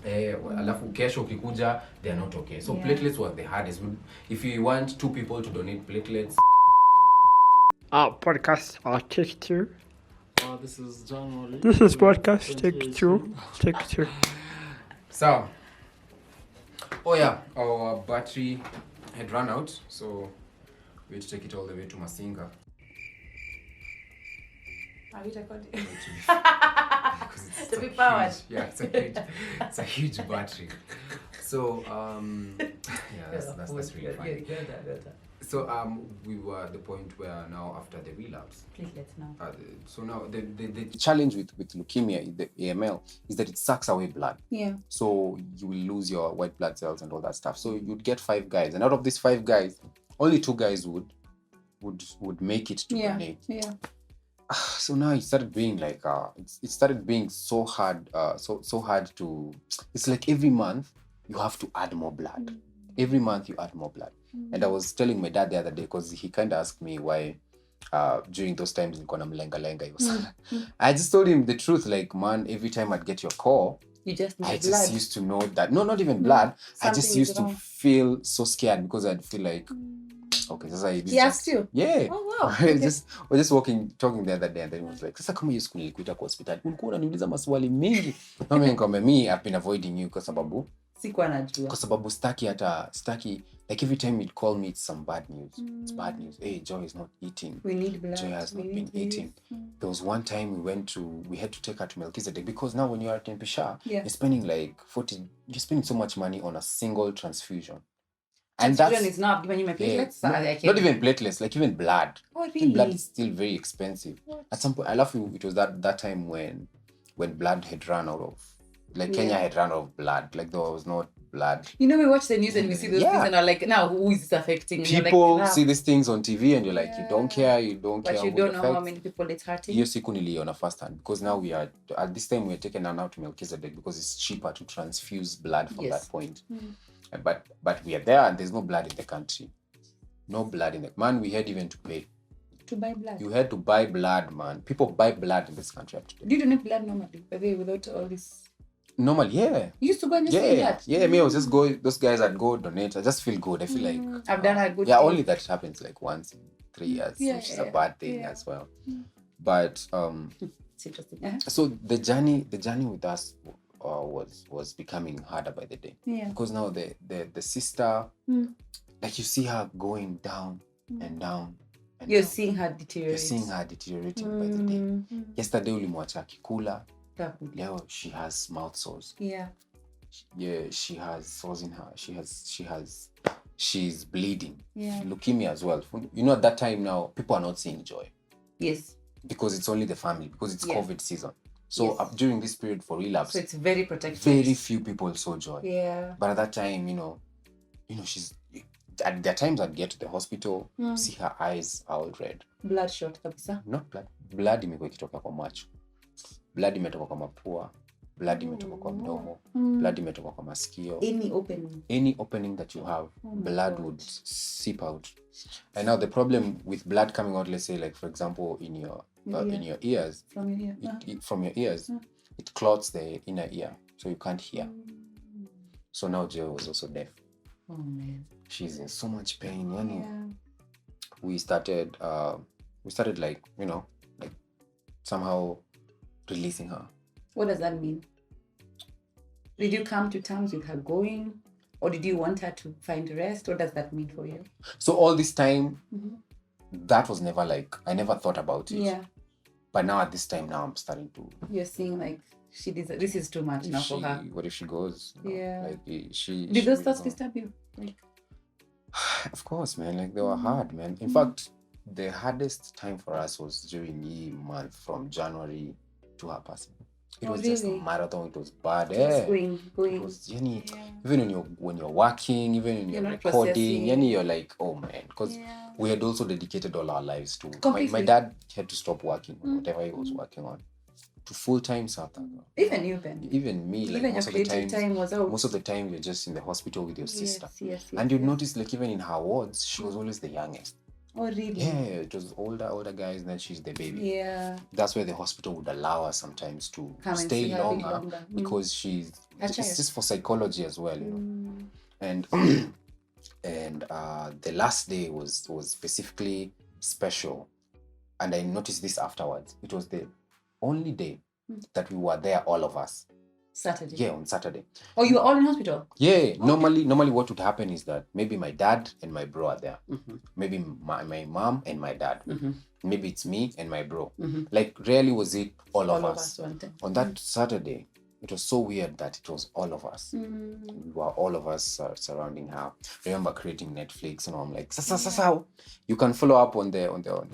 Alafu kesho ukikuja, they're not okay. So platelets were the hardest. If you want 2 people to donate platelets, podcast, take 2. This is John Mori. This is podcast, take 2. Take 2. So, our battery had run out, so we had to take it all the way to Masinga. Are we recording? To be powered. Yeah, it's a huge battery. So, that's really funny. So we were at the point where now after the relapse, Platelets now. so now the challenge with leukemia, the AML, is that it sucks away blood. Yeah. So you will lose your white blood cells and all that stuff. So you'd get 5 guys, and out of these 5 guys, only 2 guys would make it to donate. Yeah. So now it started being like it started being so hard, so hard to. It's like every month you have to add more blood. Every month you add more blood. And I was telling my dad the other day, because he kind of asked me why during those times nilikuwa na mlenga. He was I just told him the truth, like, man, every time I'd get your call, You just need I blood. just used to know that not even blood. I just Something used is to wrong. feel so scared, because I'd feel like, okay, sasa He asked you? Yeah. Oh, wow. We're Okay. just talking the other day, and then he was like, sasa kama hiyo siku nilikuita kwa hospitali, ulikuwa unaniuliza maswali mengi. Mimi nikamwambia, me I've been avoiding you kwa sababu staki, like every time you'd call me, it's some bad news. It's bad news. Hey, Joy is not eating. We need blood. Joy has not We been need this. eating. There was one time we had to take her to Melchizedek, because now when you're at Tempisha, Yeah. you're spending you're spending so much money on a single transfusion. And transfusion is not giving you my platelets. Not even platelets, like even blood. Oh, I think blood really? is still very expensive. What? At some point, I love it was that time when blood had run out of, like, Kenya Yeah. had run out of blood. Like, there was not blood. You know, we watch the news and we see those Yeah. things and are like, now who is this affecting? And you're People like, see these things on TV and you're like, you don't care, but care you who don't it know how affects. many people it's hurting. Hiyo siku niliona first hand, because now we are at this time we're taking her now to Melchizedek, because it's cheaper to transfuse blood from Yes. that point. But we are there and there's no blood in the country. No blood in the man. We had even to pay. To buy blood. You had to buy blood, man. People buy blood in this country up to date. Do you donate blood normally? By the way, without all this. Normally, yeah. You used to go and just say that. Yeah, me, I was just go. Those guys that go donate. I just feel good. I feel like I've done a good Yeah, thing. only that happens like once in 3 years, Yeah, which is yeah, a bad thing yeah. as well. But It's interesting. Uh-huh. so the journey with us was becoming harder by the day, Yeah. because now the sister, like, you see her going down and down. And You're down. seeing her You're deteriorate. seeing her deteriorating by the day. Yesterday ulimwacha akikula. Leo she has mouth sores. Yeah. Yeah, she has sores in her. She's bleeding. Yeah. Leukemia as well. You know, at that time now, people are not seeing Joy, Yes. because it's only the family, because it's Yeah. COVID season. So Yes. during this period for relapse, So it's very protected. very few people saw Joy. Yeah. But at that time, she's at there are times I'd get to the hospital, see her eyes are all red. Bloodshot kabisa. Not blood. Blood imekuwa ikitoka kwa macho. Blood imetoka kwa mapua. Blood imetoka kwa mdomo. Blood imetoka kwa masikio. Any opening that you have, blood would seep out. And now the problem with blood coming out, let's say, like, for example, in your ears, From your ear. from your ears, it clots the inner ear, so you can't hear. So now Joy was also deaf. Oh man. She's in so much pain. Yeah. We started like, like somehow releasing her. What does that mean? Did you come to terms with her going? Or did you want her to find rest? What does that mean for you? So all this time, that was never like, I never thought about it. Yeah. But now at this time, now I'm starting to. You're seeing like this is too much now for her. What if she goes? Yeah. Like she. Did those thoughts go. disturb you? Like, Of course, man. Like, they were hard, man. In fact, the hardest time for us was during the month from January to her passing. It was just a really? marathon. It was bad. just Yeah. going. It was, even when you're working, even when you're not recording, processing. you're like, oh man, because we had also dedicated all our lives to. My Completely. dad had to stop working on whatever he was working on to full-time South Africa. Even you, Ben. Even me, like, Even your most of the creative times, time was out. most of the time you're just in the hospital with your sister. Yes. And you'd notice, like, even in her wards, she was always the youngest. Oh, really? Yeah, it was older guys, and then she's the baby. Yeah. That's where the hospital would allow us sometimes to Come and stay see her a bit longer, longer. because A it's child. just for psychology as well, And the last day was specifically special, and I noticed this afterwards. It was the only day that we were there, all of us. Saturday. Yeah, on Saturday. Oh, you were all in hospital? Yeah, normally what would happen is that maybe my dad and my bro are there. Maybe my mom and my dad. Maybe it's me and my bro. Like, rarely was it all of us. One time. On that Saturday, it was so weird that it was all of us. We were all of us surrounding her. I remember creating Netflix, I'm like, sasa, you can follow up on the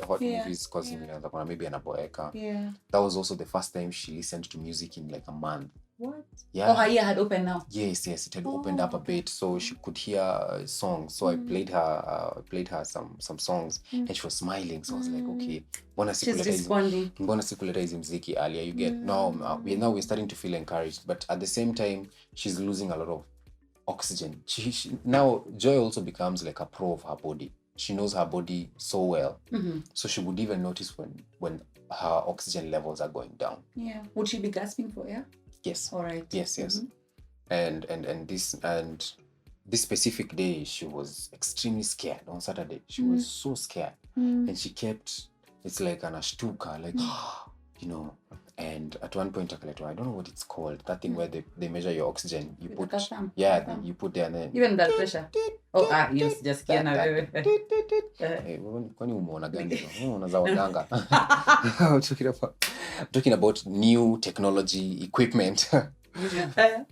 hot movies because maybe anaboeka. Yeah. That was also the first time she listened to music in like a month. What? Yeah. Oh, her ear had opened now. Yes, it had opened up a bit, so she could hear songs. So I played her some songs, and she was smiling. So I was like, okay, She's responding. mbona sikuleta hizi mziki earlier, you get. Now we're starting to feel encouraged, but at the same time she's losing a lot of oxygen. She now Joy also becomes like a pro of her body. She knows her body so well, so she would even notice when her oxygen levels are going down. Yeah. Would she be gasping for air? Yes. All right. Yes. And this specific day she was extremely scared. On Saturday she was so scared, and she kept, it's like anashtuka, like and at one point I don't know what it's called, that thing where they measure your oxygen, you put you put there and then Even blood pressure. Yes, just kwani umeona gani? Unaona za waganga. I'm talking about new technology equipment.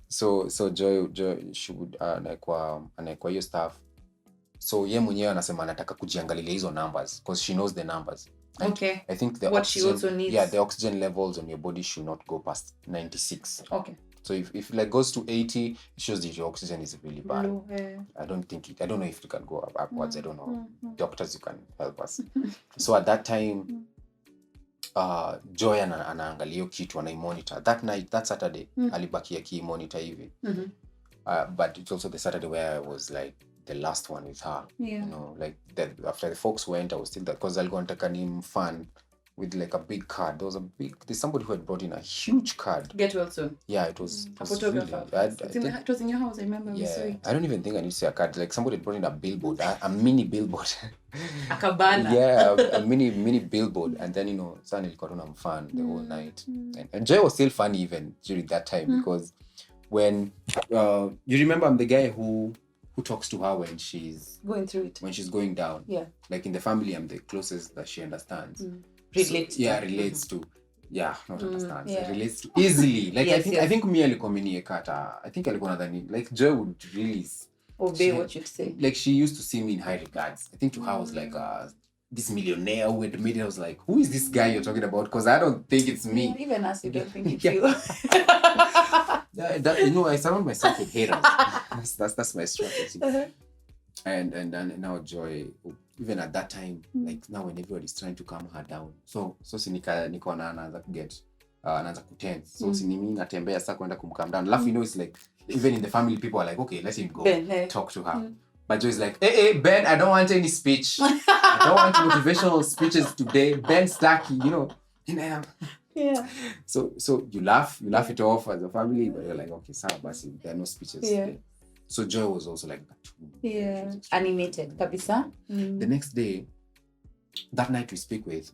So Joy she would anaekwa hiyo stuff. So ye mwenyewe anasema anataka kujiangalilia hizo numbers because she knows the numbers. And Okay. I think the What oxygen, she also needs. Yeah, the oxygen levels on your body should not go past 96. Okay. So if it like goes to 80, it shows that your oxygen is really bad. Low, I don't know if it can go upwards. I don't know. Doctors, you can help us. So at that time, Joy anaangalia hiyo kitu, anaimonitor. That Saturday, alibaki akimonitor hivi. But it's also the Saturday where I was like the last one with her. Yeah. Like that after the folks went, I was still there because I'll go and take a fun with like a big card. There's somebody who had brought in a huge card. Get well soon. Yeah, it was A photographer. It was in your house, I remember. We saw it. I don't even think I need to say a card. Like somebody had brought in a billboard, a mini billboard. A cabana. Yeah, a mini billboard. And then, Sunny got on fun the whole night. And Joy was still funny even during that time because when, you remember I'm the guy who talks to her when she's going through it. When she's going down. Yeah. Like in the family, I'm the closest that she understands. Relates to. Yeah, not understands. Yeah. Relates to easily. Like Yes, I think me alikuwa ameniekata. I think alikuwa nadhani like Joy would really obey what you say. Like she used to see me in high regards. I think to her I was like this millionaire who had made it. I was like, who is this guy you're talking about? Because I don't think it's me. Yeah, even us, you don't think it's Yeah. you. I surround myself with haters. That's my strategy. And then now Joy, even at that time, like now when everybody's trying to calm her down, so niko anaanza kuget anaanza kutense. So si mimi natembea sasa kwenda kumcalm down. Laugh, it's like even in the family people are like, okay, let him go. Ben, talk to her. But Joy's like, hey, Ben, I don't want any speech. I don't want motivational speeches today. Ben Stacky, And I am. Yeah. So you laugh it off as a family, but you're like, okay, sawa basi, there are no speeches today. So Joy was also like that. Yeah. Animated, kabisa. The next day, that night we speak with,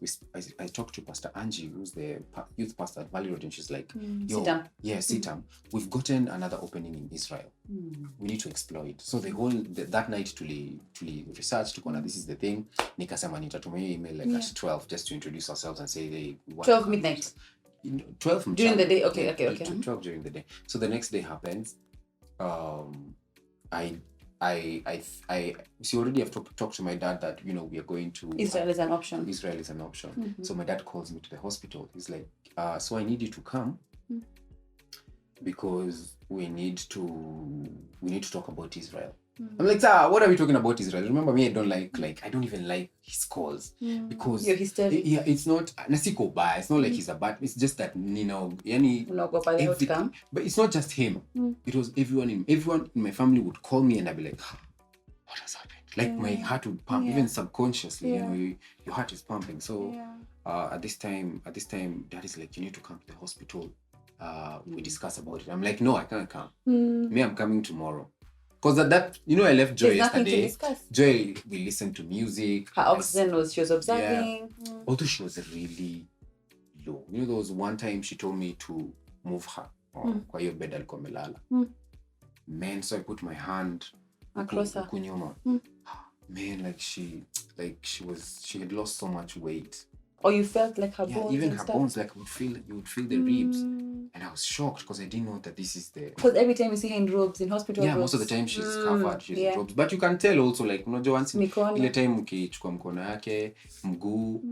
I talked to Pastor Angie, who's the youth pastor at Valley Road, and she's like, Sitam. Yeah, Sitam. We've gotten another opening in Israel. We need to explore it. So that night tuli research, tukona this is the thing. Nikasema nitatumia email like at 12 just to introduce ourselves and say, hey, we want 12 midnight. 12 during the day. Okay. 12 during the day. So the next day happens. I already have talked to my dad that we are going to Israel is an option. So my dad calls me to the hospital. He's like, so I need you to come because we need to talk about Israel. I'm like, what are we talking about Israel? Remember me, I don't even like his calls because you're hysterical. Yeah, it's not nasiko bad. It's not like he's a bad. It's just that everything, but it's not just him. It was everyone in my family would call me and I'd be like, what has happened? Like my heart would pump even subconsciously. Your heart is pumping. So at this time, Dad is like, you need to come to the hospital. We discuss about it. I'm like, no, I can't come. Me, I'm coming tomorrow. Because that I left Joy yesterday. Joy, we listened to music. Her oxygen she was observing. Yeah. Although she was really low. There was one time she told me to move her. Kwa hiyo bed alikuwa amelala. Man, so I put my hand across her. Kunyuma. Man, she had lost so much weight. Or you felt like her bones. Even and her stuff. bones, like you would feel the ribs. And I was shocked because I didn't know that this is the. Because every time you see her in robes, in hospital Yeah, robes. most of the time she's covered, she's yeah. in robes. But you can tell also, like, unajua once Mikono. ile time ukichukua mkono yake, mguu,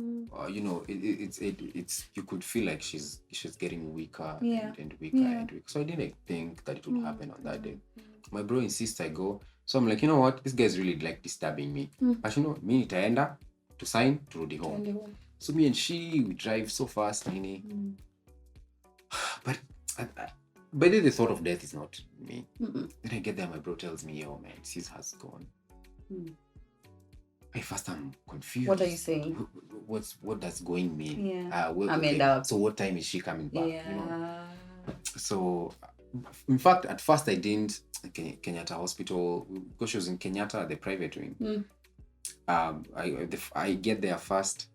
you know, it's you could feel like she's getting weaker and weaker and weaker. So I didn't think that it would happen on that day. My bro insists I go. So I'm like, you know what? This guy's really like disturbing me. But you know, me nitaenda to sign turudi home. So me and she, we drive so fast, nini. But by then the thought of death is not me. Then I get there, my bro tells me, yo man, sis has gone. At first I'm confused. What are you saying? What does going mean? Yeah. Okay. So what time is she coming back? Yeah. You know? So in fact, at first I didn't Kenyatta Hospital, because she was in Kenyatta, the private wing. I get there first.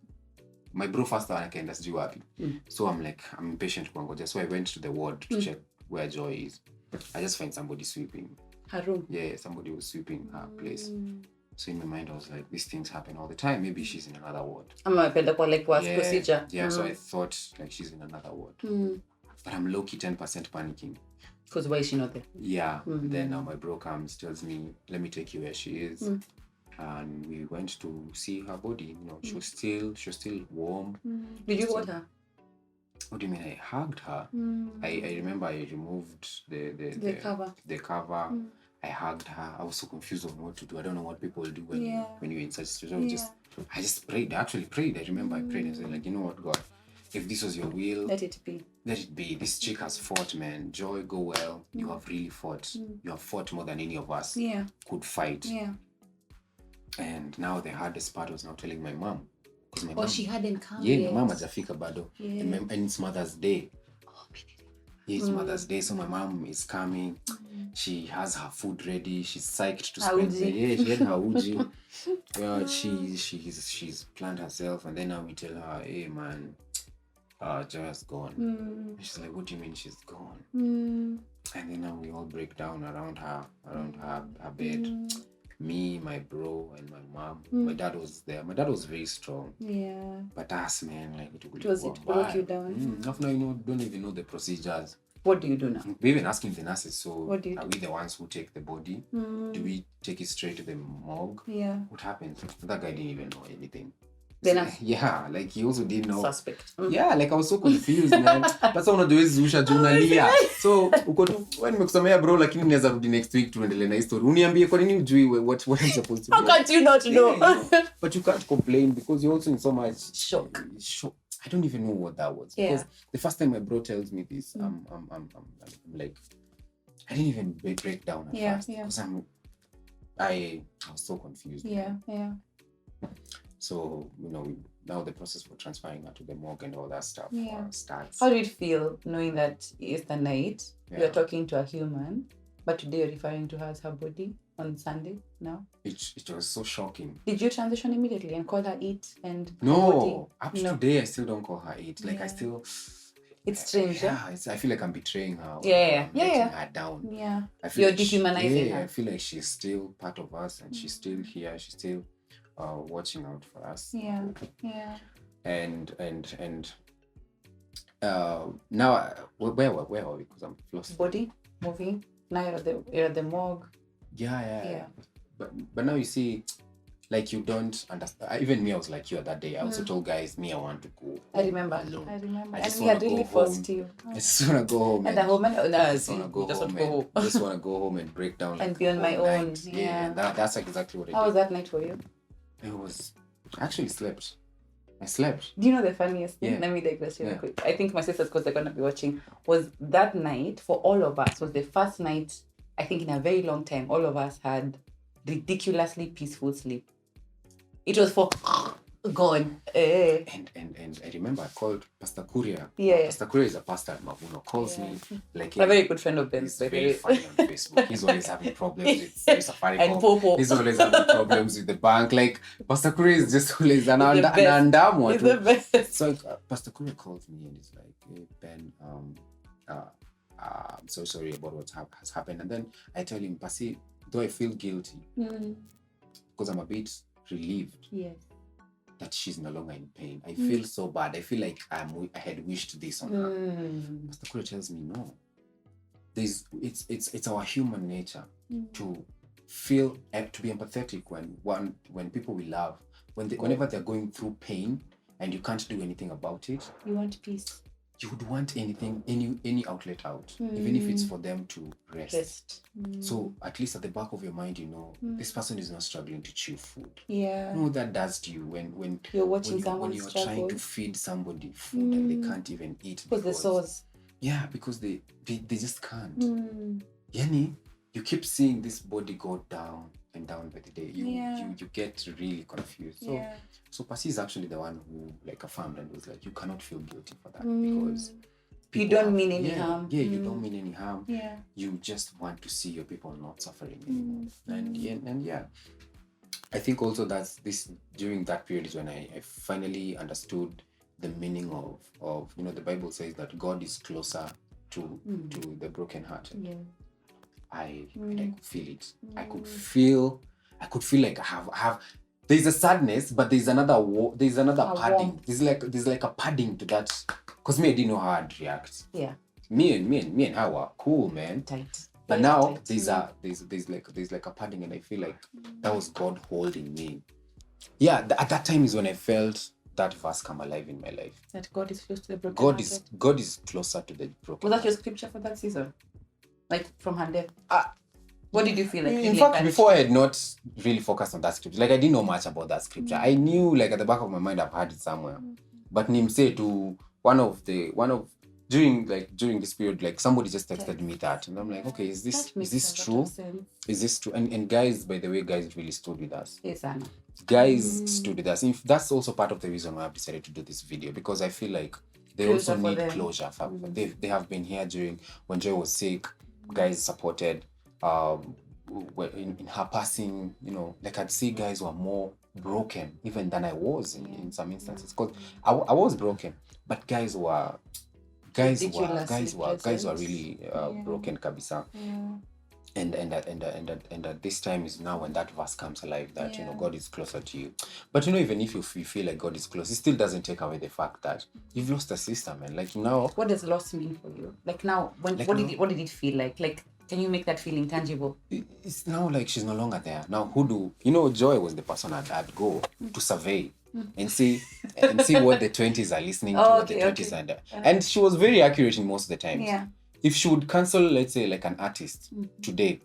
My bro first akaenda sijui wapi. So I'm like, I'm impatient kuangoja. So I went to the ward to check where Joy is. I just find somebody sweeping. Her room? Yeah, somebody was sweeping her place. So in my mind, I was like, these things happen all the time. Maybe she's in another ward. Like what's procedure? Yeah, so I thought like she's in another ward. But I'm low-key 10% panicking. Because why is she not there? Yeah. Then now my bro comes, tells me, let me take you where she is. And we went to see her body. You know, she was still warm. Did you hold her? What do you mean? I hugged her. I remember I removed the cover. The cover. I hugged her. I was so confused on what to do. I don't know what people do when you're in such situations. I just prayed. I actually prayed. I remember I prayed and said, like, you know what, God, if this was your will, let it be. Let it be. This chick has fought, man. Joy, go well. You have really fought. You have fought more than any of us could fight. Yeah. And now the hardest part was now telling my mom. My mom, she hadn't come yet. My mom hajafika bado. And it's Mother's Day. It's Mother's Day, so my mom is coming. She has her food ready. She's psyched to spend the day. She had her uji. She's planned herself, and then now we tell her, hey man, Joy has gone. She's like, what do you mean she's gone? And then now we all break down around her bed. Me, my bro, and my mom. My dad was there. My dad was very strong. Yeah. But us, man, like it broke you down. Now you don't even know the procedures. What do you do now? We're even asking the nurses. So what do you are we the ones who take the body? Do we take it straight to the morgue? Yeah. What happens? That guy didn't even know anything. Yeah, like he also didn't know. Suspect. Yeah, like I was so confused, man. But so unajua hizi zusha tunalia. So uko tu when nimekusomea bro, lakini naweza rudi next week tuendelee na story. Uniambie kwa nini ujui what I'm supposed to do. How can't you not know? But you can't complain because you're also in so much shock. I don't even know what that was. Yeah. Because the first time my bro tells me this, I'm like, I didn't even break down at first. Because I was so confused. Yeah. So, you know, now the process for transferring her to the morgue and all that stuff starts. How do you feel knowing that it's the night, you're talking to a human, but today you're referring to her as her body on Sunday now? It was so shocking. Did you transition immediately and call her it? And no, up to today, I still don't call her it. Like, I still... It's strange, I feel like I'm betraying her. Letting her down. Yeah. You're like dehumanizing her. I feel like she's still part of us and she's still here. She's still... watching out for us. And now where are we? Because I'm lost. Body moving. Now you're at the morgue. Yeah. But now you see, like you don't understand. Even me, I was like you that day. I also told guys, me, I want to go. I remember. Alone. And we had really forced you. I just want to go home. And the home. I just want to go home. I just want to go home and break down. And be on my own. Night. Yeah. That's exactly what I did. How was that night for you? It was... I actually slept. I slept. Do you know the funniest thing? Yeah. Let me digress real quick. I think my sisters, because they're going to be watching, was that night for all of us was the first night, I think in a very long time, all of us had ridiculously peaceful sleep. It was for gone. And I remember I called Pastor Kuria. Yeah. Pastor Kuria is a pastor at Mavuno. Calls me like a very good friend of Ben's. He's very funny on Facebook. He's always having problems with Safaricom. And Popo. He's always having problems with the bank. Like Pastor Kuria is just always an andam. He's the best. So Pastor Kuria calls me and he's like, "Hey Ben, I'm so sorry about what has happened." And then I tell him, Pasi, though I feel guilty because I'm a bit relieved. Yes. that she's no longer in pain. I feel so bad. I feel like I had wished this on her. Pastor Kuro tells me no. It's our human nature to feel, to be empathetic when people we love, whenever they're going through pain and you can't do anything about it. You want peace. You would want anything, any outlet out, even if it's for them to rest. So at least at the back of your mind, you know, this person is not struggling to chew food. Yeah. You know what that does to you when You're watching when someone you're struggle. trying to feed somebody food and they can't even eat Because the source. yeah, because they just can't. Yani, you keep seeing this body go down and down by the day. You get really confused. So Pasi is actually the one who like affirmed and was like, you cannot feel guilty for that because You don't mean any harm. Yeah, you don't mean any harm. Yeah. You just want to see your people not suffering anymore. And yeah. I think also that's this during that period is when I finally understood the meaning of you know, the Bible says that God is closer to the brokenhearted. Yeah. I could feel it. I could feel like I have there's a sadness, but there's another padding. Warmth. There's like a padding to that. Because me, I didn't know how I'd react. Yeah. Me and her were cool, man. Tight. But Very now tight. there's like a padding, and I feel like that was God holding me. Yeah, at that time is when I felt that verse come alive in my life. That God is close to the broken. God is closer to the broken. Was that your scripture for that season? Like from her death? What did you feel like? In fact, before I had not really focused on that scripture. Like I didn't know much about that scripture. I knew like at the back of my mind I've heard it somewhere. But Nimse to during this period, like somebody just texted me that, and I'm like, okay, is this true? Is this true? And guys, by the way, guys really stood with us. Yes, Anna. Guys stood with us. If that's also part of the reason why I've decided to do this video, because I feel like they Closure also for need them. closure. They have been here during when Joy was sick. Guys supported. In her passing, you know, like I'd see guys were more broken even than I was in some instances. Because I was broken, but guys were really broken, kabisa. And at this time is now when that verse comes alive that you know God is closer to you. But you know, even if you feel like God is close, it still doesn't take away the fact that you've lost a sister, man. Like now, What does loss mean for you? Like now, what did it feel like? Like, can you make that feeling tangible? it's now like she's no longer there. Now Joy was the person I'd go to survey and see what the 20s are listening to, what the 20s and she was very accurate in most of the times. Yeah. If she would cancel, let's say, like an artist today,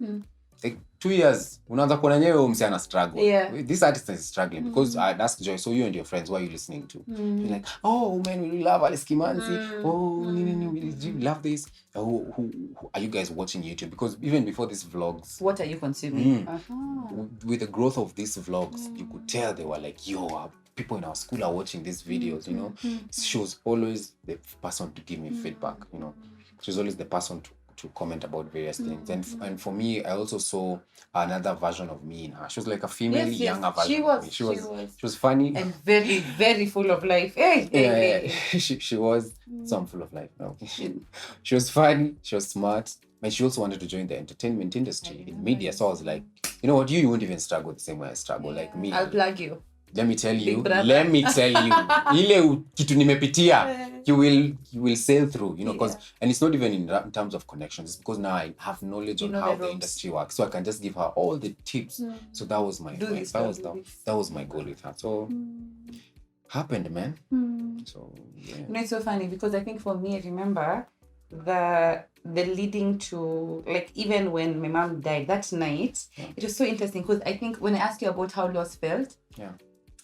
like 2 years, unaanza kuona nyewe msichana struggle. Yeah. This artist is struggling because I'd ask Joy, so you and your friends, what are you listening to? You're like, oh man, we love Alice Kimanzi. Oh, do you love this? Who are you guys watching YouTube? Because even before these vlogs, What are you consuming? with the growth of these vlogs, you could tell they were like, yo, people in our school are watching these videos, you know. She was always the person to give me feedback, you know. She was always the person to comment about various things. And for me, I also saw another version of me in her. She was like a female, younger version of me. She was funny. And very, very full of life. Hey. She was some full of life. No. She was funny, she was smart, and she also wanted to join the entertainment industry in media. So I was like, you know what, you won't even struggle the same way I struggle, like me. I'll plug you. Let me tell you, Big brother. ile kitu nimepitia, you will sail through, you know, because and it's not even in terms of connections, it's because now I have knowledge on how the industry works, so I can just give her all the tips. So that was that was my goal with her. So happened, man. So yeah. You know, it's so funny because I think for me, I remember the leading to, like, even when my mom died that night, it was so interesting because I think when I asked you about how loss felt,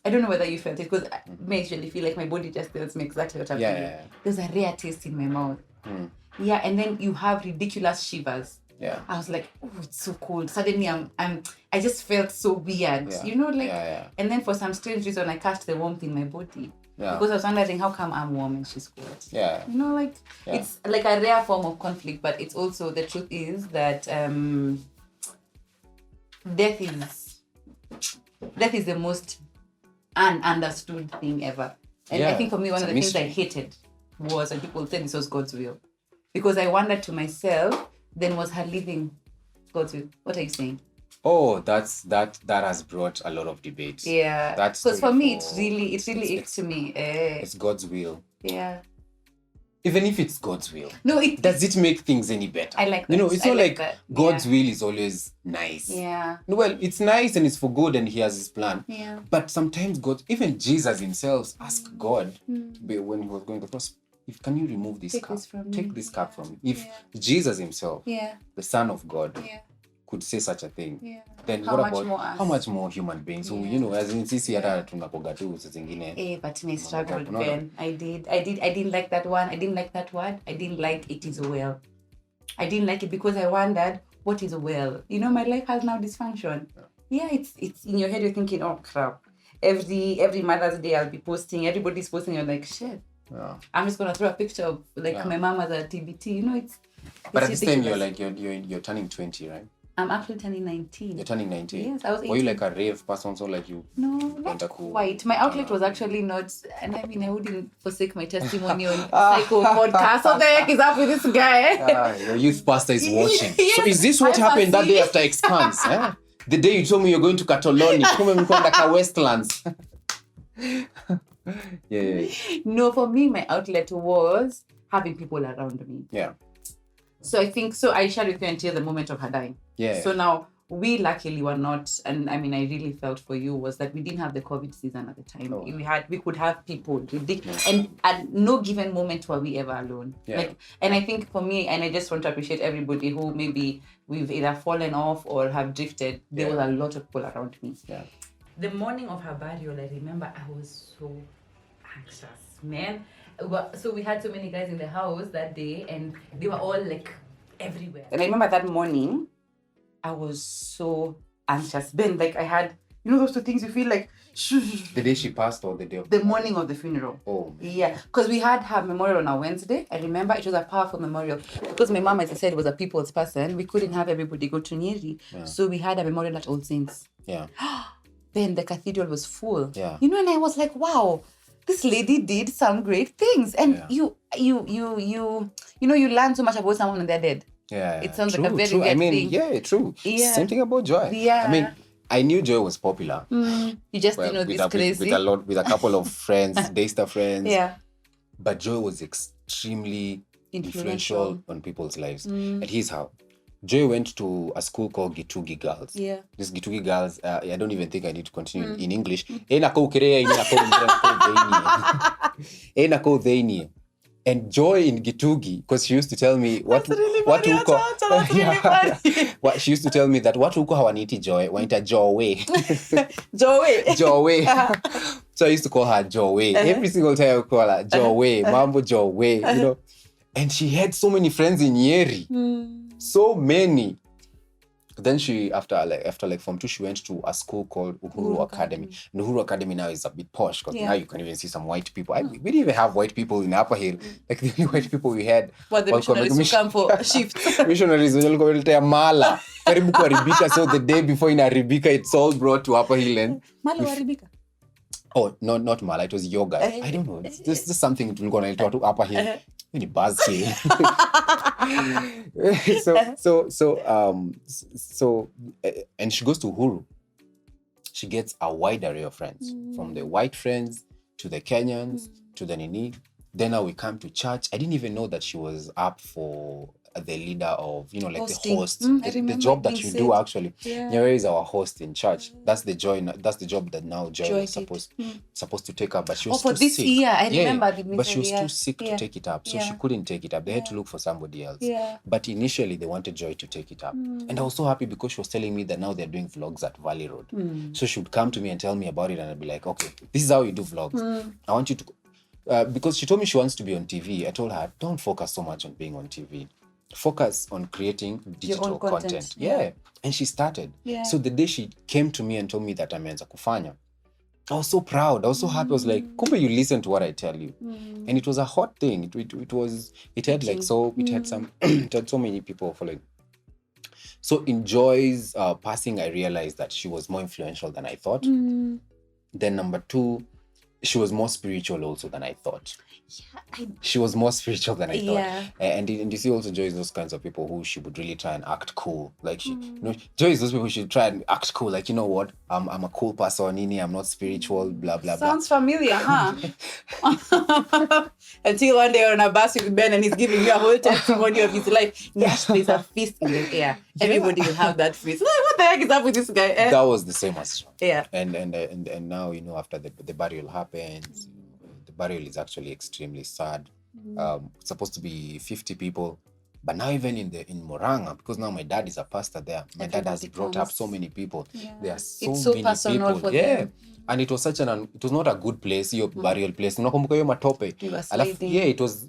I don't know whether you felt it, because I usually feel like my body just tells me exactly what I'm feeling. There's a rare taste in my mouth. Yeah, and then you have ridiculous shivers. Yeah. I was like, oh, it's so cold. Suddenly I just felt so weird. You know, like, and then for some strange reason I catch the warmth in my body. Because I was wondering how come I'm warm and she's cold. You know, like it's like a rare form of conflict, but it's also, the truth is that death is the most ununderstood thing ever. And I think for me, one of the things I hated was when people said this was God's will. Because I wondered to myself, then was her living God's will? What are you saying? Oh, that has brought a lot of debate. Yeah. That's Because for me, for- it's really ick to me. It's God's will. Yeah. Even if it's God's will, No, it does it make things any better? I like You know, that. it's I not like like that. God's will is always nice. Yeah. No, well, it's nice and it's for good and he has his plan. Yeah. But sometimes God, even Jesus himself asked God when he was going to the cross, if can you remove this Take cup? this from Take me. this cup from me. If Yeah. Jesus himself, Yeah. the Son of God, Yeah. could say such a thing, Yeah. then How what much about more us? how much more human beings? So Yeah. you know, as in sisi hata tunakoga tu saa zingine. But me struggled, No. Ben. I didn't like that one. I didn't like that word. I didn't like it is well. I didn't like it because I wondered what is well. You know, my life has now dysfunction. Yeah, it's in your head. You're thinking, oh crap. Every Mother's Day I'll be posting. Everybody's posting. You're like, shit. Yeah. I'm just gonna throw a picture of like my mom as a TBT. You know, it's. But at it's this time you're ridiculous. like you're turning 20, right? I'm actually turning 19. You're turning 19. Yes, I was 18. Were you like a rave person, so like you? No, not Wonder cool. quite. My outlet was actually not, and I mean, I wouldn't forsake my testimony on Psycho podcast. What the heck is up with this guy? Your youth pastor is watching. Yes, So is this what I happened that day see. after Expanse? Eh? The day you told me you're going to Catalonia, kumbe mlikuwa ndaka Westlands. yeah. No, for me, my outlet was having people around me. Yeah. So I think, so I shared with you until the moment of her dying. Yeah. So now, we luckily were not, and I mean, I really felt for you, was that we didn't have the COVID season at the time. Oh. We could have people, and at no given moment were we ever alone. Yeah. Like, and I think for me, and I just want to appreciate everybody who maybe we've either fallen off or have drifted. There was a lot of people around me. Yeah. The morning of her burial, I remember I was so anxious, man. So we had so many guys in the house that day, and they were all like everywhere. And I remember that morning, I was so anxious. Then, like I had, you know, those two things you feel like, The day she passed or the day of the morning of the funeral. Oh. Yeah, because we had her memorial on a Wednesday. I remember it was a powerful memorial because my mom, as I said, was a people's person. We couldn't have everybody go to Nyeri, so we had a memorial at All Saints. Yeah. Then the cathedral was full. Yeah. You know, and I was like, wow, this lady did some great things. And you know, you learn so much about someone when they're dead. Yeah. It sounds true, like a very true. I weird mean, thing. yeah, true. Yeah. Same thing about Joy. Yeah. I mean, I knew Joy was popular. You just Well, didn't know with this a, crazy. with a couple of friends, Daystar friends. Yeah. But Joy was extremely influential on people's lives. And here's how. Joy went to a school called Gitugi Girls. Yeah. These Gitugi Girls, I don't even think I need to continue in English. And Joy in Gitugi, because she used to tell me what That's really funny. what she used to tell me that what huko hawaniti Joy, wanaita Joy. Joey. Joy. So I used to call her Joy. Every single time I would call her Joy, Mambo Joy, you know. And she had so many friends in Nyeri. So many. Then she, after like Form 2, she went to a school called Uhuru Academy. And Uhuru Academy now is a bit posh because now you can even see some white people. We didn't even have white people in Upper Hill. Like the only white people we had. Well, the missionaries who come for shifts. Missionaries wenye walikuwa wanaletea mala. Karibu kuharibika. So the day before inaharibika, it's all brought to Upper Hill. And Mala waribika. oh, not mala. It was yogurt. I don't know. This is something tulikuwa nalitoa to Upper Hill. Ni buzzkill. So and she goes to Uhuru. She gets a wide array of friends, from the white friends to the Kenyans to the Nini. Then now we come to church. I didn't even know that she was up for the leader of, you know, like Hosting. the host, I the remember job that you you said. do actually. Yeah. Nyere is our host in church. That's the job that now Joy Joy was did. supposed to take up, but she was for too this sick. year, I Yeah, remember the but she was ministry, too sick to take it up, so she Yeah. couldn't take it up. They had to look for somebody else. Yeah. But initially, they wanted Joy to take it up, and I was so happy because she was telling me that now they're doing vlogs at Valley Road. So she would come to me and tell me about it, and I'd be like, okay, this is how you do vlogs. I want you to, because she told me she wants to be on TV. I told her, don't focus so much on being on TV. Focus on creating digital own content. content. Yeah. And she started. Yeah. So the day she came to me and told me that ameanza kufanya, I was so proud. I was so happy. I was like, kumbe, you listen to what I tell you. And it was a hot thing. It had like so, it had some, it had so many people following. So in Joy's passing, I realized that she was more influential than I thought. Then number two, she was more spiritual also than I thought. I, She was more spiritual than I thought. Yeah. And you see also Joy is those kinds of people who she would really try and act cool. Like she, you know, Joy is those people who should try and act cool. Like, you know what? I'm a cool person, Nini, I'm not spiritual, blah, blah, blah. sounds familiar, huh? Until one day on a bus with Ben and he's giving you a whole testimony of his life. Yes, there's a feast in the air. Everybody will have that feast. Like, what the heck is up with this guy? That was the same as John. Yeah. And now, you know, after the burial happens, the burial is actually extremely sad. It's supposed to be 50 people, but now even in Moranga, because now my dad is a pastor there, my dad has Everybody brought up comes. so many people. Yeah. There are so It's so many personal people. for Yeah. them. And it was it was not a good place, your burial place. Unakumbuka hiyo matope. You were Alafu, sliding. yeah, it was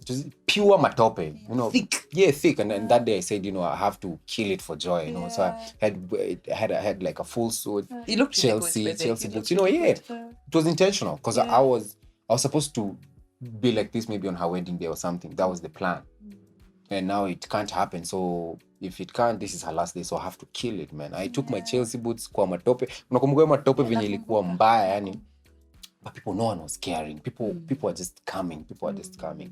pure matope. You know, Thick. Yeah, thick. And that day I said, you know, I have to kill it for Joy. You know, so I had like a full suit. You looked really Chelsea good, Chelsea you boots. looked You know, really yeah, good. it was intentional because I was supposed to be like this maybe on her wedding day or something. That was the plan. And now it can't happen. So if it can't, this is her last day, so I have to kill it, man. I took my Chelsea boots kwa matope. Unakumbuka hiyo matope venye ilikuwa mbaya yani. But people, no one was caring. People are just coming. People are just coming.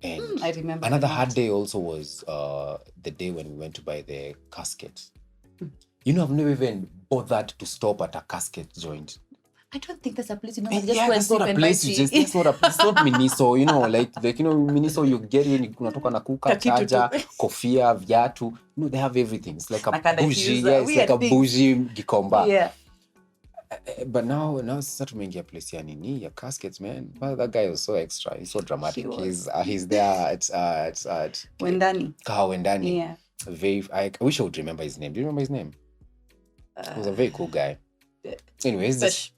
And I remember. another hard day also was the day when we went to buy the casket. You know, I've never even bothered to stop at a casket joint. I don't think there's a place, you know, And just yeah, go that's and not a sip and place buy you tea. just, it's not Miniso, you know, like you know, Miniso you get in, unatoka na kuka, Kakitu tu. charger, kofia, viatu, you know, they have everything. It's like a Like a bougie, diffuser, yeah, it's weird like a things. bougie gikomba. Yeah. But now sasa tumeingia place ya nini, ya caskets, man. Well, that guy was so extra, he's so dramatic. He was. He's there at Wendani. Wendani. Yeah. I wish I would remember his name. Do you remember his name? He was a very cool guy. Anyways, Fish.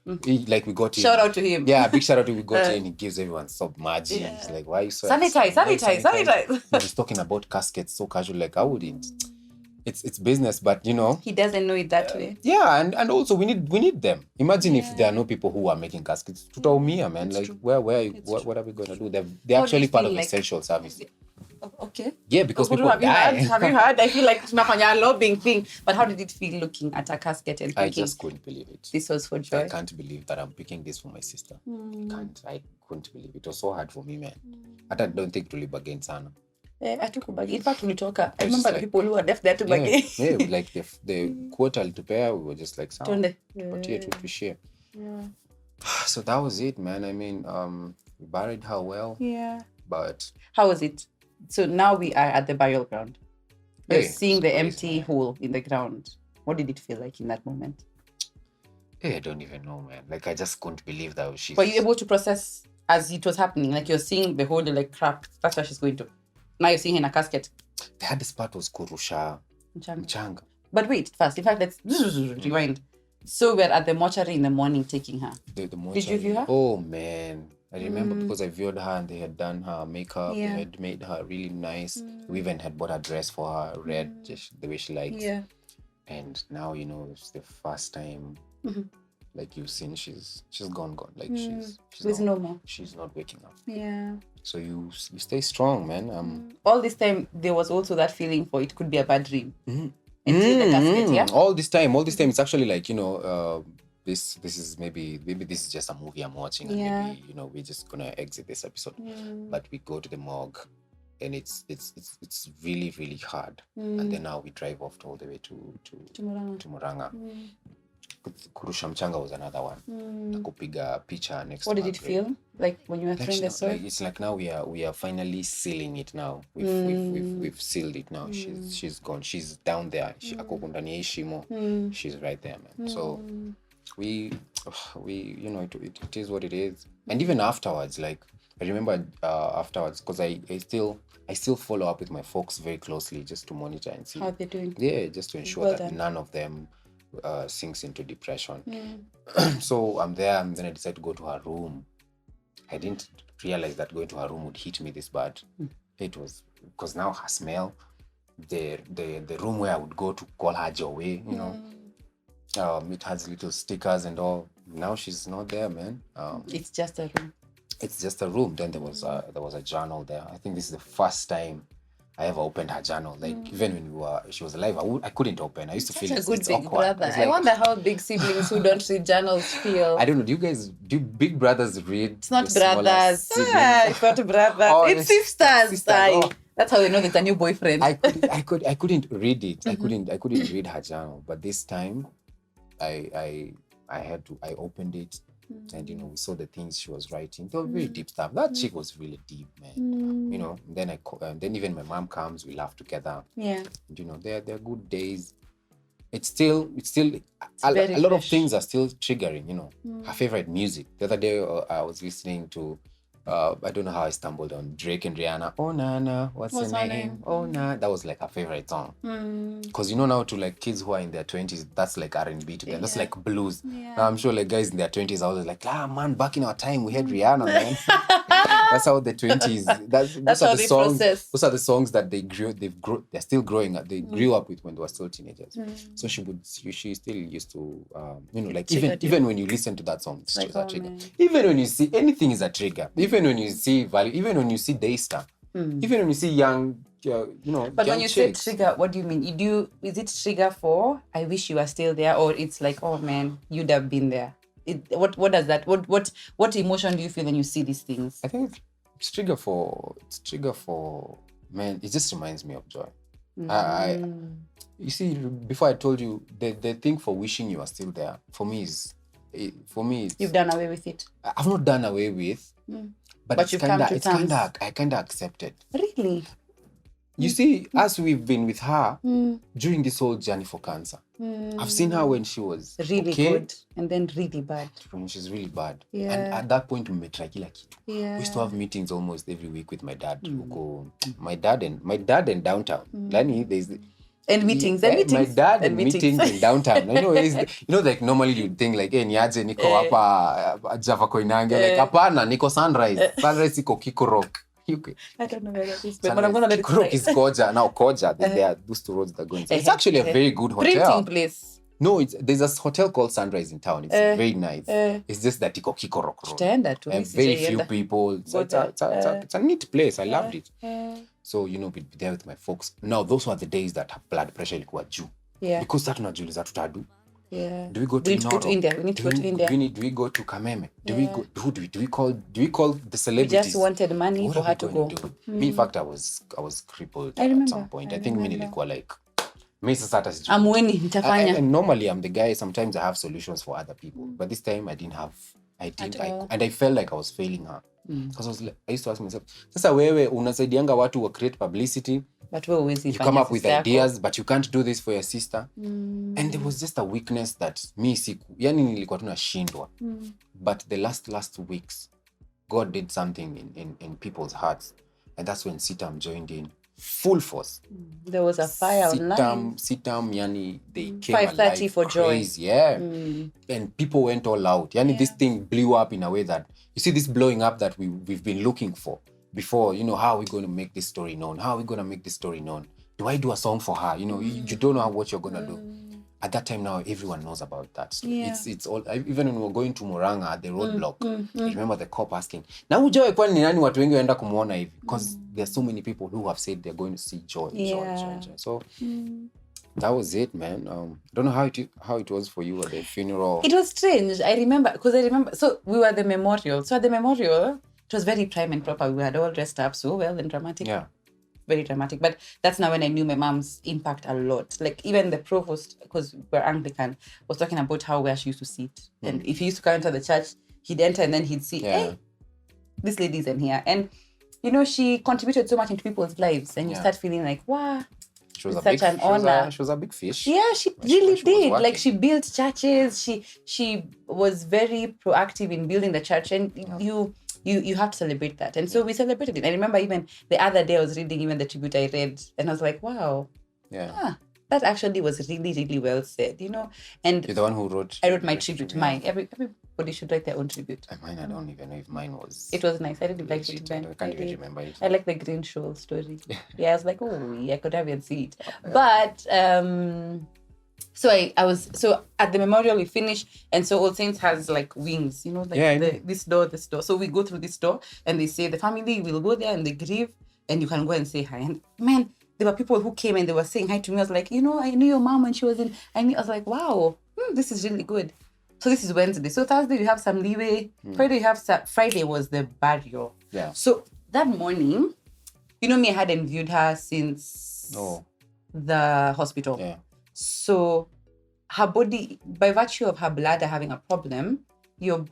like we got him. Shout out to him. Yeah, big shout out to we got in. He gives everyone submerging. Yeah. He's like, why are you so Sanitize. But he's talking about caskets so casual. Like I wouldn't. It's business, but you know. He doesn't know it that way. Yeah, and also we need them. Imagine if there are no people who are making caskets. Tutaumia, man. Like where are you? What are we going to do? They're How do actually you part feel of like- essential service. Okay. Yeah, because Have people you heard? die. Have you heard? I feel like tunafanya a lobbying thing. But how did it feel looking at a casket and I thinking just couldn't believe it. this was for I Joy? can't believe that I'm picking this for my sister. I couldn't believe it. It was so hard for me, man. I don't think to bargain sana. Hatukubagi. In fact, tulitoka. I It's remember like- the people who were left there to bargain. Yeah, like the quota alitupea, we were just like, sawa, Tuende. tupatie tu tushare. So that was it, man. I mean, we buried her well, Yeah. but How was it? So now we are at the burial ground. You're Hey, seeing the it's empty crazy. hole in the ground. What did it feel like in that moment? I don't even know, man. Like I just couldn't believe that she's. Were you able to process as it was happening? Like you're seeing the hole, you're like, crap, that's where she's going to. Now you're seeing her in a casket. The hardest part was kurusha Mchanga. mchanga. But wait, first, in fact, let's rewind. So we're at the mortuary in the morning taking her. The Did you mortuary. view her? Oh man, I remember because I viewed her and they had done her makeup. Yeah. They had made her really nice. We even had bought a dress for her, red, just the way she likes. And now you know it's the first time, like you've seen, she's gone. Like she's There's not, no more. she's not waking up. Yeah. So you stay strong, man. All this time, there was also that feeling for it could be a bad dream. Until the casket, yeah? All this time, it's actually like, you know, this is maybe this is just a movie I'm watching, and Yeah. maybe, you know, we're just gonna exit this episode. But we go to the morgue, and it's really really hard. And then now we drive off all the way to Murang'a. Kurusha mchanga was another one. Na kupiga picha next. What to did her it grave. feel like when you were throwing the soil? Like, it's like now we are finally sealing it now. We've sealed it now. She's gone. She's down there. Ako ndani ya hii shimo. She's right there, man. So we you know it is what it is. And even afterwards, like I remember afterwards, because I still follow up with my folks very closely just to monitor and see. How they're doing? Yeah, just to ensure Well that done. none of them sinks into depression. So I'm there, and then I decided to go to her room. I didn't realize that going to her room would hit me this bad. It was because now her smell, the room where I would go to call her Joey, you know, it has little stickers and all. Now she's not there, man. It's just a room. It's just a room. Then there was a journal there. I think this is the first time I ever opened her journal. Like even when she was alive, I couldn't open. I used to feel Such a good it's big awkward. brother. It's I like, wonder how big siblings who don't read journals feel. I don't know. Do big brothers read? It's not the smaller brothers. siblings? It's not brothers. Oh, it's sisters. sisters. Aye. Oh. That's how we know there's a new boyfriend. I couldn't read it. I couldn't read her journal. But this time, I opened it, and we saw the things she was writing. They were very deep stuff. That chick was really deep, man. Then then even my mom comes, we laugh together. Yeah. And, they're good days. It's still a very lot of fresh. things are still triggering. Her favorite music. The other day I was listening to I don't know how I stumbled on Drake and Rihanna. Oh Nana, what's her name? Oh Nana. That was like her favorite song. Because now to like kids who are in their 20s, that's like R&B to them. That's like blues. Now I'm sure like guys in their 20s are always like, man, back in our time we had Rihanna, man. That's how the 20s. Those how are the they songs. process. Those are the songs that they're still growing up. They grew up with when they were still teenagers. So she still used to like even when you listen to that song, it's Like, just a oh, trigger. man. Even when you see anything is a trigger. Even when you see value, even when you see Daystar, even when you see young, But young when you say chicks. trigger, what do you mean? Is it trigger for I wish you were still there, or it's like, oh man, you'd have been there? What does that? What emotion do you feel when you see these things? I think it's trigger for man. It just reminds me of joy. You see, before I told you the thing for wishing you are still there. For me, it's You've done away with it. I've not done away with, but But it's you've kinda come to it's terms. kinda accepted. Really? You see, as we've been with her during this whole journey for cancer, I've seen her when she was Really okay, good and then really bad. when she's really bad. Yeah. And at that point, umetry kila kitu. Yeah. We used to have meetings almost every week with my dad. My dad and downtown. Lani, there's And meetings. Yeah, And meetings. my dad and meetings in downtown. Like normally you'd think like, hey, niaje niko hapa Java Koinange. Like, hapana, niko Sunrise. Sunrise iko Kiko Rock. I don't know where that is. But I'm gonna let it Kiko Rock slide. is Koja. Now Koja, there are those two roads that go inside. It's actually a very good hotel. Printing place. No, there's a hotel called Sunrise in town. It's very nice. It's just that iko Kiko Rock Road. Tutaenda tu. And very few people. It's a neat place. I loved it. So, we'd be there with my folks. Now, those were the days that her blood pressure ilikuwa juu. Yeah. Because that tunajiuliza tutadu. Yeah. Do we go to We need to go to Noro? India. We need to go to India. Do we go to Kameme? Do we go? Who do we call? Do we call the We celebrities? just wanted money What for are her we to going go. do? Me, in fact, I was crippled I remember. at some point. I think mimi nilikuwa like, me sasa hata sijui. Amweni, nitafanya. And normally I'm the guy. Sometimes I have solutions for other people, but this time I didn't have. And I felt like I was failing her because I used to ask myself, sasa wewe unasaidianga watu wa create publicity. But we always You come up with ideas, but you can't do this for your sister. And there was just a weakness that yani nilikuwa tunashindwa. But the last weeks, God did something in people's hearts. And that's when Sitam joined in full force. There was a fire online. Sitam, yani, they came 5:30 alive for joy. crazy, yeah. And people went all out. Yani, this thing blew up in a way that, you see this blowing up that we've been looking for before. How are we going to make this story known? How are we going to make this story known? Do I do a song for her? You don't know what you're going to do. At that time now, everyone knows about that story. Yeah. It's all, even when we were going to Murang'a at the roadblock, I remember the cop asking, na Joy kwani ni nani watu wengi waenda kumuona hivi? Because there are so many people who have said they're going to see Joy. So that was it, man. I don't know how it was for you at the funeral. It was strange. I remember. So we were at the memorial. So at the memorial, it was very prime and proper. We had all dressed up so well and dramatic. Yeah. Very dramatic. But that's now when I knew my mom's impact a lot. Like even the provost, because we're Anglican, was talking about where she used to sit. And if he used to come into the church, he'd enter and then he'd see, hey, this lady's in here. And, she contributed so much into people's lives. And you start feeling like, wow. She was It's such an honor. She was a big fish. Yeah, she When really she was did. working. Like she built churches. She was very proactive in building the church, and you have to celebrate that. And so we celebrated it. I remember even the other day I was reading even the tribute I read, and I was like, wow, that actually was really, really well said, And You're the one who wrote. I wrote my tribute. Everybody should write their own tribute. Mine, I don't even know if mine was. It was nice. I really liked it. I can't even remember it. I like the Green Shoal story. I was like, oh, I could have even see it. But so so at the memorial we finished, and so All Saints has like wings, this door. So we go through this door, and they say the family will go there and they grieve, and you can go and say hi. And man, there were people who came and they were saying hi to me. I was like, I knew your mom when she was in. I was like, wow, this is really good. So this is Wednesday. So Thursday you have some leeway. Friday you have Friday was the burial. Yeah. So that morning, me, I hadn't viewed her since the hospital. Yeah. So her body, by virtue of her bladder having a problem, your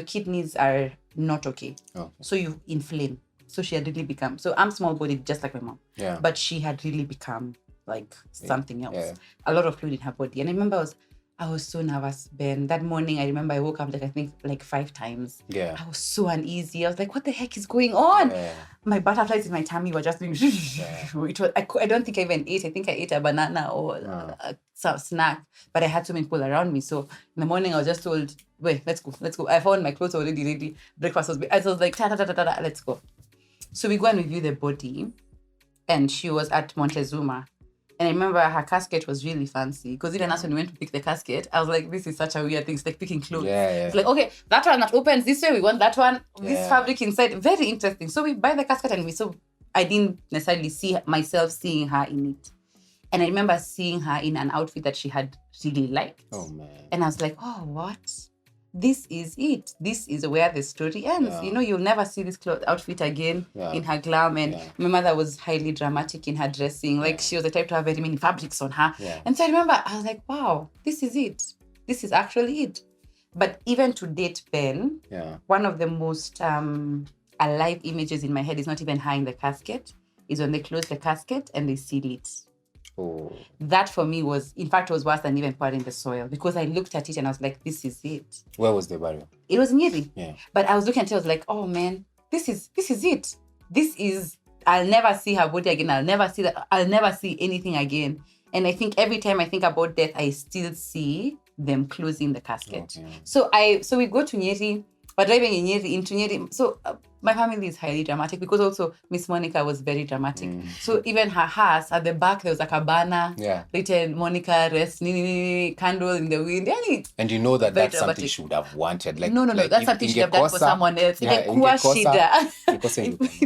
kidneys are not okay. Okay. So you inflame. So she had really become, so I'm small-bodied just like my mom. Yeah. But she had really become like something else. Yeah. A lot of fluid in her body. And I remember I was so nervous, Ben. That morning, I remember I woke up I think 5 times. Yeah. I was so uneasy. I was like, what the heck is going on? Yeah. My butterflies in my tummy were just doing it was, I don't think I even ate. I think I ate a banana or some snack, but I had so many people around me. So in the morning, I was just told, wait, let's go. I found my clothes already ready. Breakfast was, I was like, let's go. So we go and review the body, and she was at Montezuma. And I remember her casket was really fancy, because even us when we went to pick the casket, I was like, this is such a weird thing. It's like picking clothes. Yeah. It's like, okay, that one that opens this way, we want that one, this fabric inside. Very interesting. So we buy the casket, and I didn't necessarily see myself seeing her in it. And I remember seeing her in an outfit that she had really liked. Oh, man. And I was like, oh, what? This is it. This is where the story ends. Yeah. You'll never see this outfit again in her glam. And my mother was highly dramatic in her dressing. Like, she was the type to have very many fabrics on her. Yeah. And so I remember, I was like, wow, this is it. This is actually it. But even to date, Ben, one of the most alive images in my head is not even her in the casket. Is when they close the casket and they seal it. Oh. That for me was worse than even pouring the soil, because I looked at it and I was like, this is it. Where was the burial? It was Nyeri. Yeah. But I was looking at it, I was like, oh man, this is it. I'll never see her body again. I'll never see anything again. And I think every time I think about death, I still see them closing the casket. Okay. So we go to Nyeri. We're driving into Nyeri. So my family is highly dramatic, because also Miss Monica was very dramatic. So even her house, at the back, there was like a banner written, Monica, rest, candle in the wind. And you know that's dramatic. something she would have wanted. Like, no, that's something she would have done for someone else. You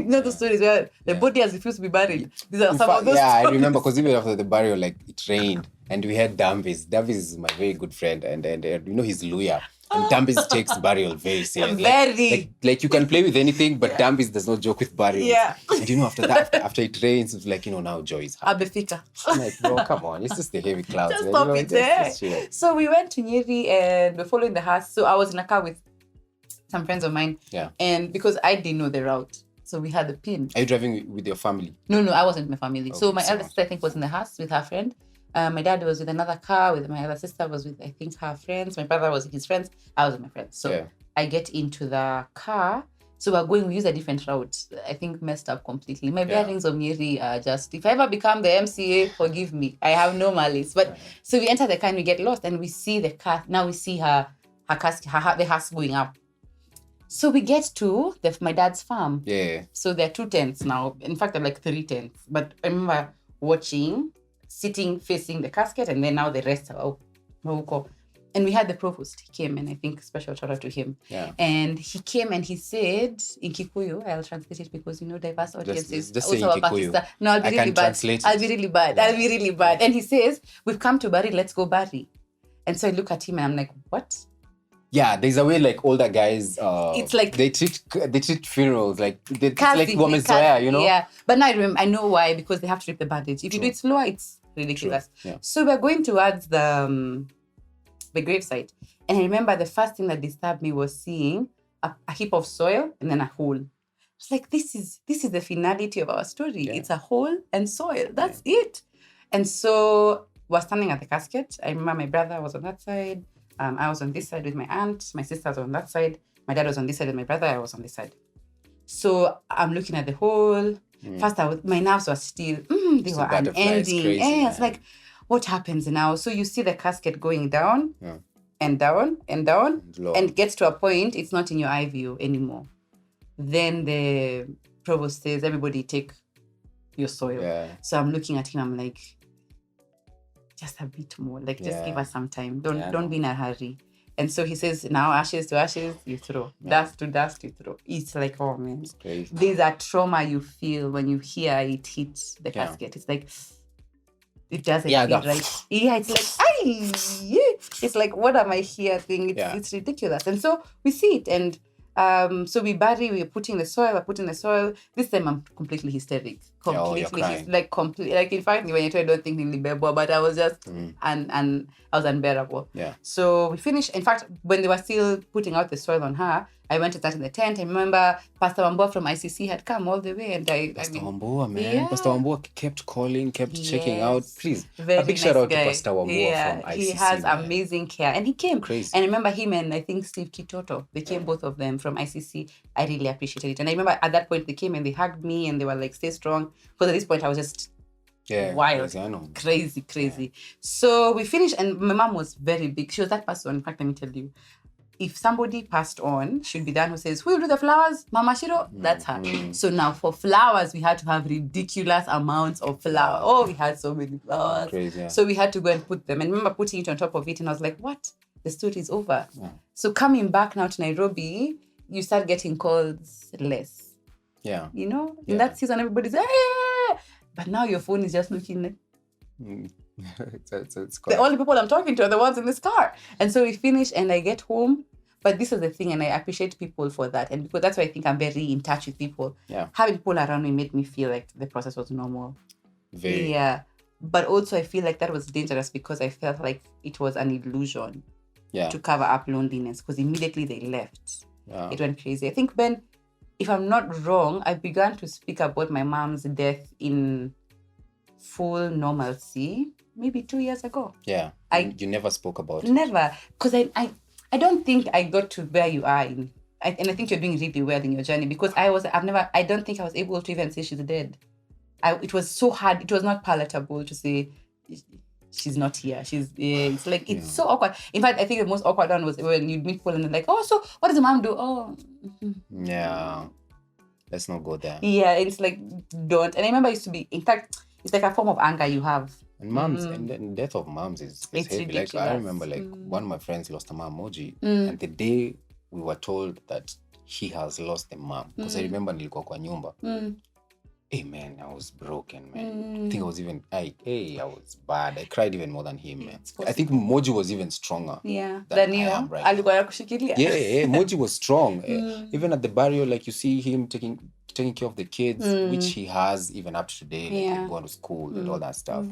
know the stories where the body has refused to be buried. These are some of those stories. I remember, because even after the burial, like, it rained. And we had Davis. Davis is my very good friend. And he's Luya. And Dambis takes burial very seriously. Like you can play with anything, but Dambis does not joke with burials. Yeah. And after that, after it rains, it's like, now joy is happening. Abefika. I'm like, bro, come on. It's just the heavy clouds. Just stop it there. So we went to Nyeri and we're following the hearse. So I was in a car with some friends of mine. Yeah. And because I didn't know the route, so we had the pin. Are you driving with your family? No, I wasn't with my family. Okay, so my elder sister, I think, was in the house with her friend. My dad was with another car. With my other sister was with, I think, her friends. My brother was with his friends. I was with my friends. So I get into the car. So we use a different route. I think messed up completely. My bearings of Nyeri are just, if I ever become the MCA, forgive me. I have no malice. But so we enter the car and we get lost, and we see the car. Now we see the house going up. So we get to my dad's farm. Yeah. So there are 2 tents now. In fact, there are like 3 tents. But I remember sitting facing the casket, and then now the rest are Mauko. And we had the provost. He came, and I think special shout out to him. Yeah. And he came and he said in Kikuyu, I'll translate it because diverse audiences. Just say in Kikuyu. No, I'll be really bad. I'll be really bad. And he says, we've come to bury, let's go bury. And so I look at him and I'm like, what? Yeah, there's a way like older guys. It's like they treat funerals like it's like women's wear, Yeah, but now I know why, because they have to rip the bandage. If you do it slower, it's ridiculous. Yeah. So we're going towards the gravesite, and I remember the first thing that disturbed me was seeing a heap of soil and then a hole. It's like this is the finality of our story. Yeah. It's a hole and soil. That's it. And so we're standing at the casket. I remember my brother was on that side. I was on this side with my aunt. My sister was on that side. My dad was on this side with my brother. I was on this side. So I'm looking at the hole. First, my nerves were still, they were unending. Crazy, it's like, what happens now? So you see the casket going down and down and down, and gets to a point, it's not in your eye view anymore. Then the provost says, everybody take your soil. Yeah. So I'm looking at him, I'm like, just a bit more, like just give us some time. Don't be in a hurry. And so he says, now ashes to ashes, you throw. Dust to dust, you throw. It's like, oh man. Crazy. There's a trauma you feel when you hear it hit the Yeah. casket. It's like, it doesn't Yeah, feel the- right. Yeah, it's like, it's like, what am I here thing? It's ridiculous. And so we see it. And so we're putting the soil. This time I'm completely hysteric. Oh, you're crying. Like in fact, when you try, I don't think Nilibebo, but I was just, and I was unbearable. Yeah. So we finished. In fact, when they were still putting out the soil on her, I went to start in the tent. I remember Pastor Wambua from ICC had come all the way, and Pastor Wambua, man. Yeah. Pastor Wambua kept calling, kept checking Yes. out. Please, Very a big shout nice out guy. to Pastor Wambua from ICC. He has man. amazing care. And he came. Crazy. And I remember him and I think Steve Kitoto. They came, both of them from ICC. I really appreciated it. And I remember at that point they came and they hugged me and they were like, stay strong. Because at this point I was just wild. crazy, I know. Crazy. So we finished and my mom was very big. She was that person. In fact, let me tell you. If somebody passed on, she'd be the one who says, who will do the flowers? Mama Shiro? That's her. So now for flowers, we had to have ridiculous amounts of flour. Oh, we had so many flowers. Crazy, yeah. So we had to go and put them. And I remember putting it on top of it and I was like, what? The story is over. Yeah. So coming back now to Nairobi, you start getting calls less. Yeah. You know? Yeah. In that season, everybody's, hey! But now your phone is just looking like, It's the quite, only people I'm talking to are the ones in this car. And so we finish and I get home. But this is the thing, and I appreciate people for that. And because that's why I think I'm very in touch with people. Yeah. Having people around me made me feel like the process was normal. very. Yeah. But also I feel like that was dangerous because I felt like it was an illusion Yeah. to cover up loneliness because immediately they left. Yeah. It went crazy. I think, Ben, if I'm not wrong, I began to speak about my mom's death in full normalcy maybe 2 years ago. Yeah. You never spoke about it. Never. Because I don't think I got to where you are in. And I think you're doing really well in your journey because I don't think I was able to even say she's dead. It was so hard. It was not palatable to say she's not here. It's like, it's so awkward. In fact, I think the most awkward one was when you meet people and they're like, oh, so what does the mom do? Oh, Yeah. Let's not go there. yeah. It's like, don't. And I remember it used to be, in fact, it's like a form of anger you have. And moms, and the death of moms is It's heavy. Like ridiculous. I remember, one of my friends lost a mom, Moji, and the day we were told that he has lost a mom, because I remember nilikuwa kwa nyumba. Hey man, I was broken, man. I think I was even, I was bad. I cried even more than him, man. I think Moji was even stronger. Yeah. Than Then you I am right alikuwa yakushikilia. Yeah, Moji was strong. Even at the burial, like you see him taking care of the kids, which he has even up to today, like Yeah. going to school and all that stuff.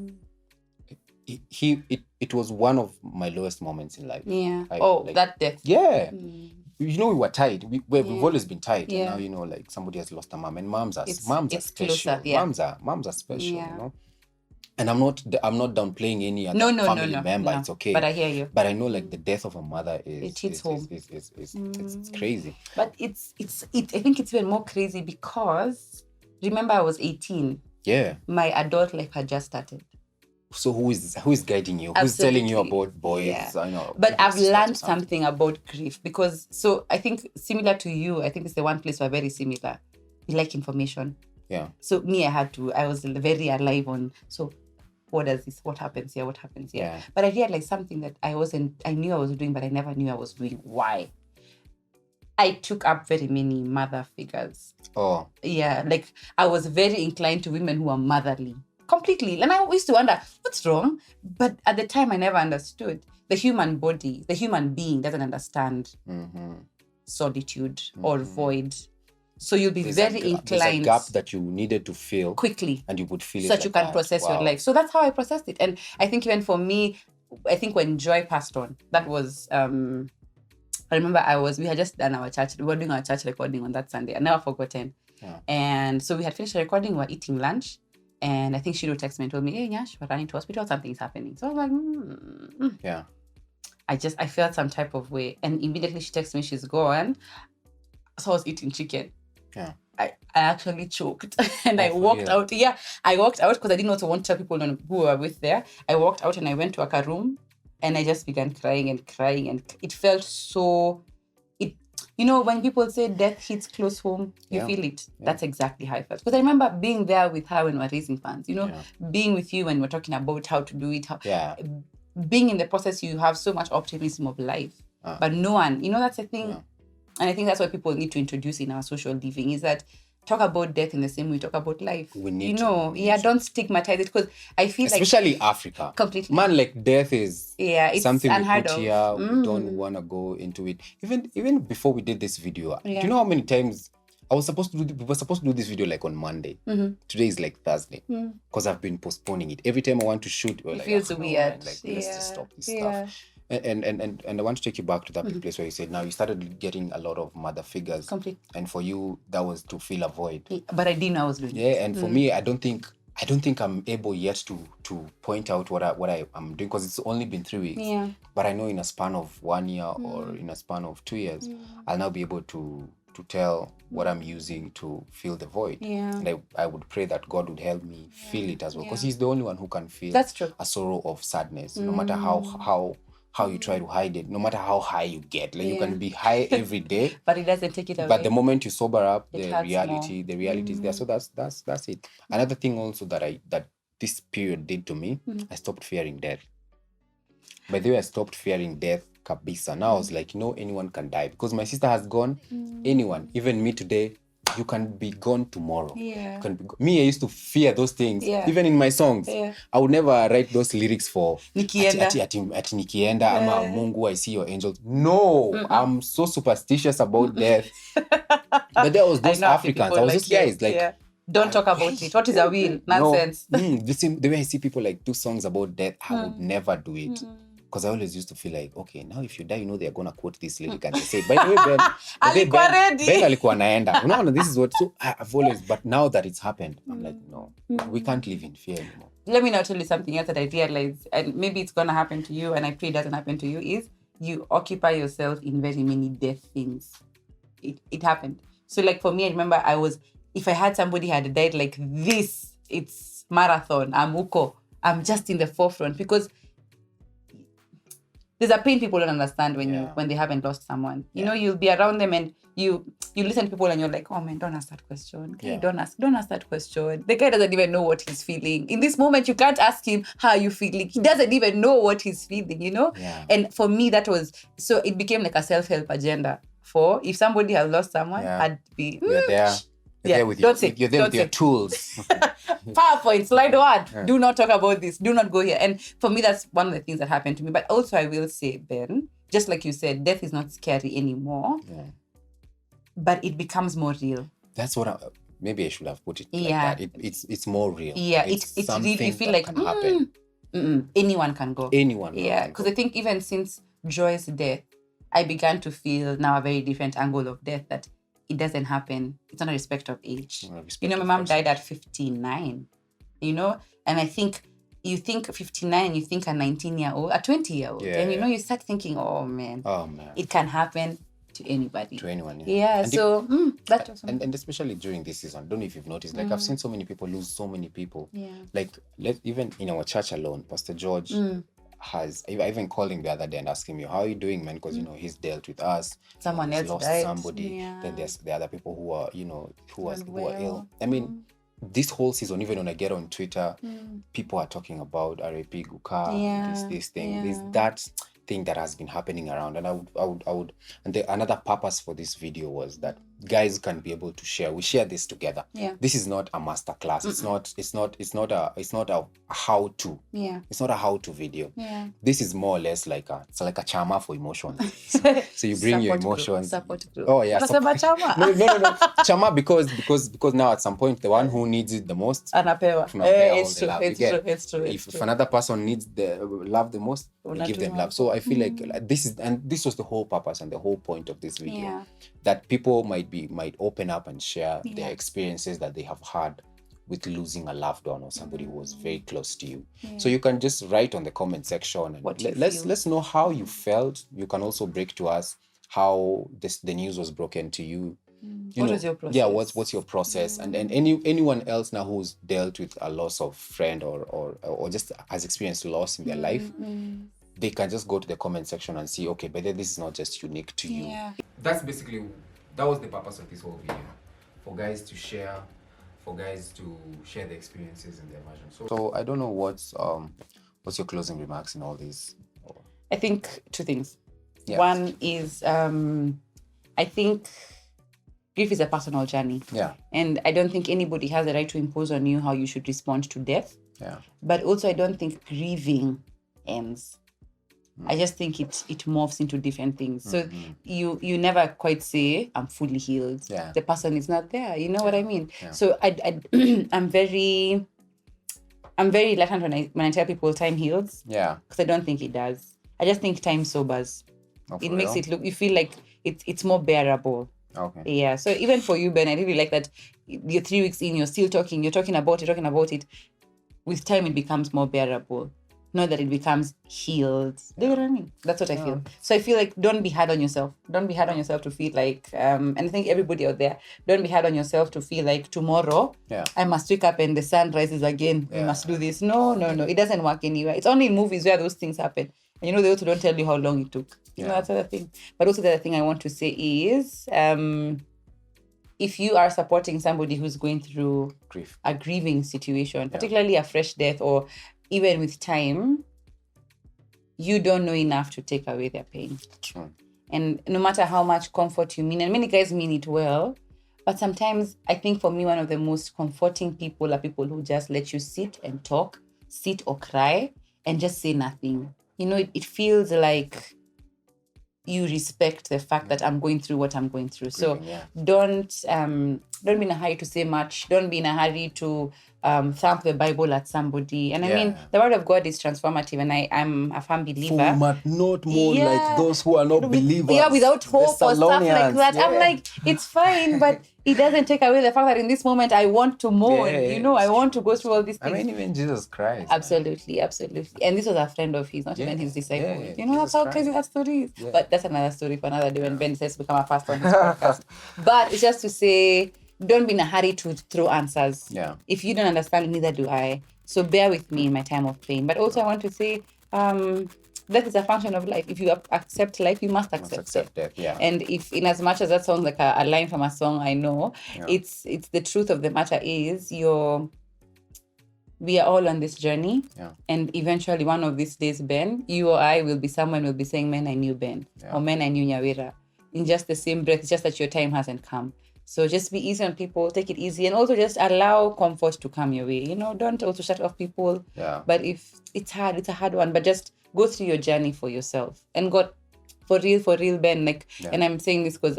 It was one of my lowest moments in life. Yeah. Like- That death. Yeah. We were tight. We've Yeah. always been tight. Yeah. And now, like somebody has lost a mom, and moms are It's special. closer, yeah. Moms are special, Yeah. And I'm not downplaying any other No, family no. member. No. It's okay. But I hear you. But I know, like, the death of a mother It hits home. It's crazy. But I think it's even more crazy because remember I was 18. Yeah. My adult life had just started. So who is guiding you? Who's telling you Absolutely. about boys? Yeah. I know. But I've sisters or learned something about grief because so I think similar to you, I think it's the one place we're very similar. We like information. Yeah. So me, I was very alive on so what does this? What happens here? What happens here? Yeah. But I realized something that I knew I was doing, but I never knew I was doing. Why? I took up very many mother figures. Oh. Yeah, like I was very inclined to women who are motherly. Completely. And I used to wonder, what's wrong? But at the time, I never understood. The human body, the human being doesn't understand solitude or void. So you'll be very There's a inclined gap that you needed to fill, quickly and you would feel so it that you like can that. process your Wow. life. So that's how I processed it. And I think even for me, I think when Joy passed on, that was I remember we had just done our church, we were doing our church recording on that Sunday. I never forgotten. Yeah. And so we had finished the recording, we were eating lunch. And I think Shiro texted me and told me, hey, Nyash, we're running to hospital, something's happening. So I was like, Yeah. I felt some type of way. And immediately she texted me, she's gone. So I was eating chicken. Yeah. I actually choked and I for walked real? out. Yeah, I walked out because I didn't also want to tell people who were with there. I walked out and I went to a room and I just began crying and it felt so... when people say death hits close home, you Yeah. feel it. Yeah. That's exactly how I felt. Because I remember being there with her when we were raising funds, Yeah. being with you when we're talking about how to do it. Yeah. Being in the process, you have so much optimism of life. but no one, that's the thing. Yeah. And I think that's what people need to introduce in our social living, is that talk about death in the same way we talk about life. We need to. Don't stigmatize it, because I feel especially Africa. Completely. Man, like death is it's something we unheard put of. here. We don't want to go into it. Even before we did this video, do Yeah. you know how many times we were supposed to do this video like on Monday? Today is like Thursday, because I've been postponing it. Every time I want to shoot, we're It like, feels no, weird. man, like let's just stop this Yeah. stuff. And I want to take you back to that place where you said now you started getting a lot of mother figures, Complete. and for you that was to fill a void. But I didn't know I was doing it. Yeah, and for me, I don't think I'm able yet to point out what I am doing, because it's only been 3 weeks. Yeah. But I know in a span of 1 year or in a span of 2 years, I'll now be able to tell what I'm using to fill the void. Yeah. And I would pray that God would help me feel it as well, because He's the only one who can feel That's true. a sorrow of sadness, no matter how you try to hide it, no matter how high you get. Like you can be high every day, But it doesn't take it away. but the moment you sober up, It the hurts reality is there. So that's it. Another thing also that this period did to me, I stopped fearing death. By the way, I stopped fearing death kabisa. Now I was like, anyone can die, because my sister has gone. Anyone, even me today, you can be gone tomorrow. Yeah. You can be me, I used to fear those things. Yeah. Even in my songs, Yeah. I would never write those lyrics for Nikienda. ati nikienda ama Mungu, I see your angels. No, I'm so superstitious about death. But there was those I know Africans. people I was those you. guys like. Yeah. Don't talk about it. What is a will? Nonsense. The way I see people like do songs about death, I would never do it. Because I always used to feel like, okay, now if you die, they're gonna quote this lyric and they say, by the way, Ben, Alikuwa ready. Ben alikuwa naenda. No, this is what. So I've always, but now that it's happened, I'm like, no, we can't live in fear anymore. Let me now tell you something else that I realized, and maybe it's gonna happen to you, and I pray it doesn't happen to you, is you occupy yourself in very many death things. It happened. So like for me, I remember if I had somebody had died like this, it's marathon, I'm uko, I'm just in the forefront, because there's a pain people don't understand when they haven't lost someone. You know, you'll be around them and you listen to people and you're like, oh man, don't ask that question. Okay, don't ask that question. The guy doesn't even know what he's feeling. In this moment, you can't ask him, how are you feeling? He doesn't even know what he's feeling, Yeah. And for me, so it became like a self-help agenda. For if somebody has lost someone, I'd be You're there. You're there with your tools. PowerPoint, slide one. Do not talk about this. Do not go here. And for me, that's one of the things that happened to me. But also, I will say, Ben, just like you said, death is not scary anymore. Yeah. But it becomes more real. That's what maybe I should have put it like Yeah. that. It's more real. Yeah, it's real. You feel like can happen. Anyone can go. Anyone. Yeah, can because go. I think even since Joy's death, I began to feel now a very different angle of death, that it doesn't happen. It's not a respect of age. Not a respect My of mom person. died at 59, and I think you think 59, you think a 19-year-old, a 20-year-old. Yeah, And, yeah. you start thinking, oh, man, Oh man. it can happen to anybody. To anyone. Yeah, And so that was and especially during this season, I don't know if you've noticed, like I've seen so many people lose so many people. Yeah. Like even in our church alone, Pastor George I even called him the other day and asked him, how are you doing, man? Because he's dealt with us. Someone He's else lost died. somebody. Yeah. Then there's the other people who are, who are Unwell. ill. I mean, this whole season, even when I get on Twitter, people are talking about R.A.P. Guka, Yeah. this thing, Yeah. this that thing that has been happening around. And I would and another purpose for this video was that guys can be able to share. We share this together. Yeah. This is not a master class. It's not a how to. Yeah. It's not a how to video. Yeah. This is more or less like a chama for emotions. So you bring your emotions. Support group. Oh yeah. Unasema chama? No. Chama because now at some point the one who needs it the most. Anapewa. Tunampea all It's the true. love. It's You true. get? It's true. If another person needs the love the most, you give them love. So I feel like this was the whole purpose and the whole point of this video. Yeah. That people might open up and share Yeah. their experiences that they have had with losing a loved one or somebody who was very close to you. So you can just write on the comment section and What you let's feel. let's know how you felt. You can also break to us how the news was broken to you. What was your process? Yeah, what's your process? And anyone else now who's dealt with a loss of friend or just has experienced loss in their life, they can just go to the comment section and see, okay, but this is not just unique to you. Yeah. That was the purpose of this whole video, for guys to share the experiences in their version. So I don't know what's your closing remarks in all this. I think two things. Yeah. One is, I think grief is a personal journey. Yeah. And I don't think anybody has the right to impose on you how you should respond to death. Yeah. But also, I don't think grieving ends. I just think it morphs into different things. So you never quite say, I'm fully healed. Yeah. The person is not there. You know what I mean? Yeah. So I'm very reluctant when I tell people time heals, Yeah. because I don't think it does. I just think time sobers. Oh, for It makes real? it look, you feel like it's more bearable. Okay. Yeah. So even for you, Ben, I really like that you're 3 weeks in, you're still talking about it. With time, it becomes more bearable. Not that it becomes healed. Do you know what I mean? That's what I feel. So I feel like, don't be hard on yourself. Don't be hard on yourself to feel like, and I think everybody out there, don't be hard on yourself to feel like tomorrow, I must wake up and the sun rises again. We must do this. No. It doesn't work anywhere. It's only in movies where those things happen. And they also don't tell you how long it took. That's the other thing. But also the other thing I want to say is, if you are supporting somebody who's going through Grief. a grieving situation, particularly a fresh death, or even with time, you don't know enough to take away their pain. True. And no matter how much comfort you mean, and many guys mean it well, but sometimes I think for me, one of the most comforting people are people who just let you sit and talk, sit or cry, and just say nothing. It feels like you respect the fact that I'm going through what I'm going through. So don't be in a hurry to say much. Don't be in a hurry to thump the Bible at somebody. And I mean, the word of God is transformative, and I'm a firm believer. But not more like those who are not believers. Yeah, without hope or stuff like that. Yeah. I'm like, it's fine, but it doesn't take away the fact that in this moment I want to mourn. I want to go through all these things. I mean, even Jesus Christ. Absolutely. And this was a friend of his, not even his disciple. That's how crazy that story is. Yeah. But that's another story for another day when Ben says to become a pastor on his podcast. But it's just to say, don't be in a hurry to throw answers. Yeah. If you don't understand, neither do I. So bear with me in my time of pain. But also I want to say, death is a function of life. If you accept life, you must accept death. Yeah. And if, in as much as that sounds like a line from a song, I know, it's the truth of the matter is we are all on this journey. Yeah. And eventually one of these days, Ben, you or I someone will be saying, man, I knew Ben. Yeah. Or man, I knew Nyawira. In just the same breath, it's just that your time hasn't come. So just be easy on people, take it easy, and also just allow comfort to come your way. Don't also shut off people. Yeah. But if it's hard, it's a hard one. But just go through your journey for yourself. And God, for real, Ben, and I'm saying this because,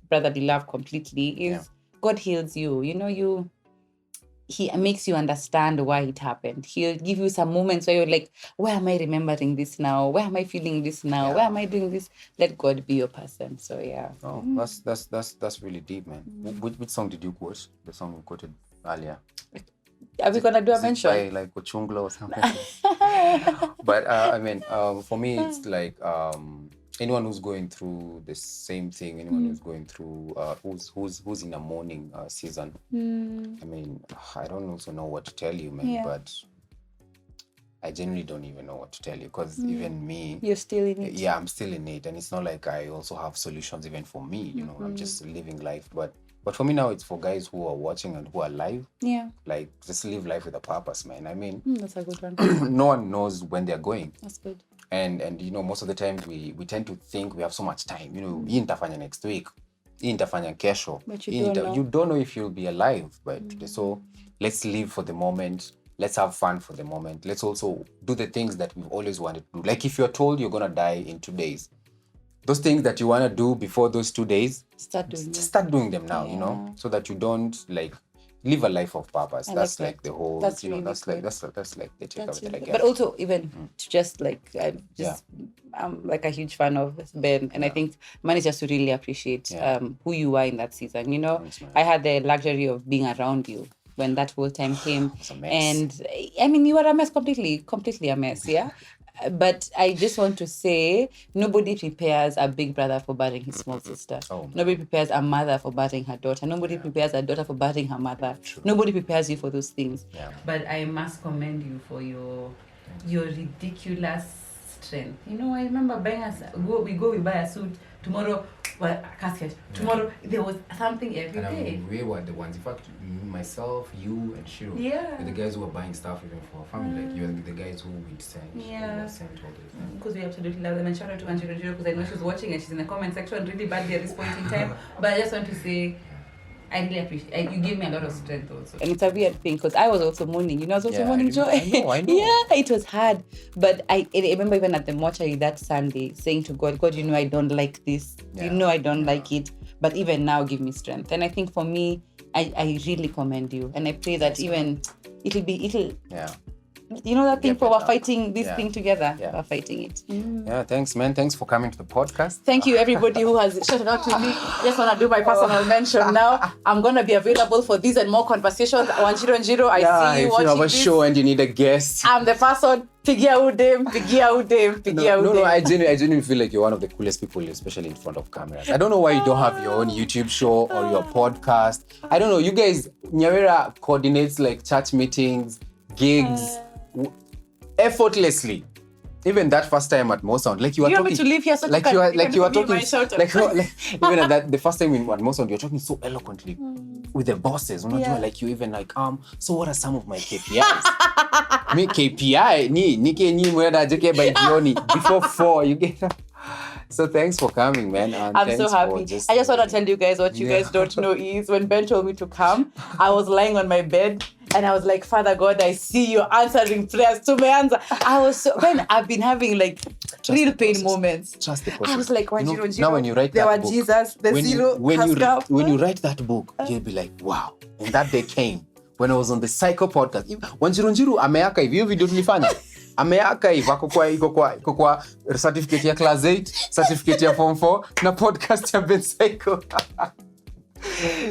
brotherly love completely, is God heals you. He makes you understand why it happened. He'll give you some moments where you're like, why am I remembering this now? Why am I feeling this now? Why am I doing this? Let God be your person. So yeah. Oh, that's really deep, man. Which song did you quote? The song you quoted earlier. Are we gonna do a mention? By like Ochunglo or something. But for me, it's like anyone who's going through the same thing, anyone who's going through who's in a mourning season. I don't also know what to tell you, man, but I genuinely don't even know what to tell you, because even me, you're still in it. Yeah, I'm still in it, and it's not like I also have solutions even for me. I'm just living life, but for me now, it's for guys who are watching and who are live. Yeah, like just live life with a purpose, man. That's a good one. No one knows when they're going. That's good. And most of the time we tend to think we have so much time. Hii nitafanya next week, hii nitafanya kesho. But you don't know if you'll be alive. But so let's live for the moment. Let's have fun for the moment. Let's also do the things that we've always wanted to do. Like if you're told you're gonna die in 2 days, those things that you wanna do before those 2 days, start doing them now. So that you don't live a life of purpose. That's like the whole. That's really that's like the takeaway that I get. But also even to just I'm like a huge fan of Ben, and I think man is just to really appreciate who you are in that season. I had the luxury of being around you when that whole time came, and you were a mess, completely a mess, yeah. But I just want to say, nobody prepares a big brother for burying his small sister. Nobody prepares a mother for burying her daughter. Nobody prepares a daughter for burying her mother. True. Nobody prepares you for those things. Yeah. But I must commend you for your ridiculous strength. I remember buying we buy a suit. Tomorrow, well, casket. Tomorrow there was something every And day. we were the ones. In fact, myself, you, and Shiro. Yeah. We're the guys who were buying stuff even for our family. Like you're the guys who would send. Yeah. Who would send all this. Because we absolutely love them. And shout out to Anjiro because I know she's watching and she's in the comment section really badly at this point in time. But I just want to say, I really appreciate you give me a lot of strength also. And it's a weird thing because I was also mourning. You know, I was also Yeah, mourning joy. I know. Yeah, it was hard. But I remember even at the mortuary that Sunday saying to God, God, you know I don't like this. Yeah. You know I don't like it. But even now, give me strength. And I think for me, I really commend you. And I pray that it'll Yeah. you know that thing Get for we're better. fighting this Yeah. thing together. Yeah. We're fighting it. Yeah, thanks, man. Thanks for coming to the podcast. Thank you, everybody who has shouted out to me. I just want to do my personal mention now. I'm going to be available for these and more conversations. 100, I see you if watching you have a this. show and you need a guest. I'm the person. Pigia udem. No, I genuinely feel like you're one of the coolest people, especially in front of cameras. I don't know why you don't have your own YouTube show or your podcast. I don't know. You guys, Nyawera coordinates like church meetings, gigs, effortlessly. Even that first time at Mosound, like you were You want me talking, to leave here so like you you can- are, you like can you are give me talking, my shout-out? like even at that the first time at Mosound, you're talking so eloquently with the bosses. Yeah. Like you even like so what are some of my KPIs? Me KPI ni mwenda jeke by jioni before 4 you get. So thanks for coming, man. And I'm thanks so for happy. I just want to tell you guys what you guys don't know is when Ben told me to come, I was lying on my bed and I was like, Father God, I see you answering prayers to my answer. I was so, Ben, I've been having like real the pain process. moments. Trust the I process. was like, You know, 100. now when you write there that were book, Jesus, the zero, when you write that book, you'll be like, wow. And that day came when I was on the Psycho podcast. Wanjiru ameaka hivi video tulifanya. Ameaka hivi iko kwa certificate ya class 8, certificate ya form 4 na podcast ya Ben Psycho.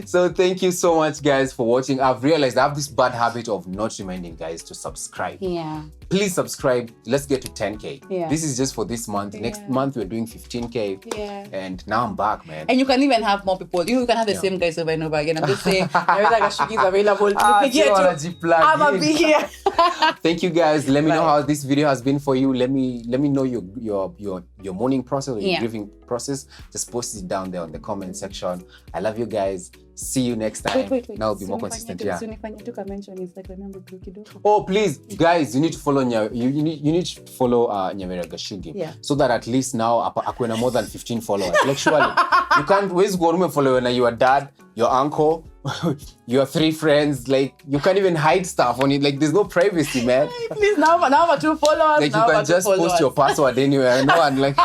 So thank you so much, guys, for watching. I've realized I have this bad habit of not reminding guys to subscribe. Yeah. Please subscribe. Let's get to 10K. Yeah. This is just for this month. Next month we're doing 15K. Yeah. And now I'm back, man. And you can even have more people. You can have the same guys over and over again. I'm just saying, Nyawera Gashugi is available. I'm be here. Thank you, guys. Let me know how this video has been for you. Let me know your morning process or your grieving process. Just post it down there on the comment section. I love you guys. See you next time. Wait. Now I'll be more consistent. Yeah. Yeah. Oh, please, guys, you need to follow you need to follow Nyawera Gashugi. Yeah. So that at least now akwena more than 15 followers. Like surely you can't always go and follow when your dad, your uncle, your 3 friends. Like you can't even hide stuff on it. Like there's no privacy, man. Please, now I'm 2 followers. Like you can just post your password anywhere. No one like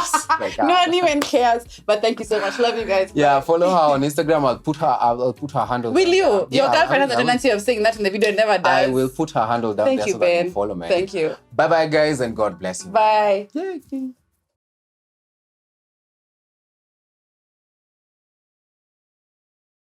no one even cares. But thank you so much. Love you guys. yeah, follow her on Instagram. I'll put her handle. Will you? Yeah, Your girlfriend has a tendency of saying that in the video and never does. I will put her handle down Thank there you, so that you Ben. follow, man. Thank you. Bye bye, guys, and God bless you. Bye. Yeah.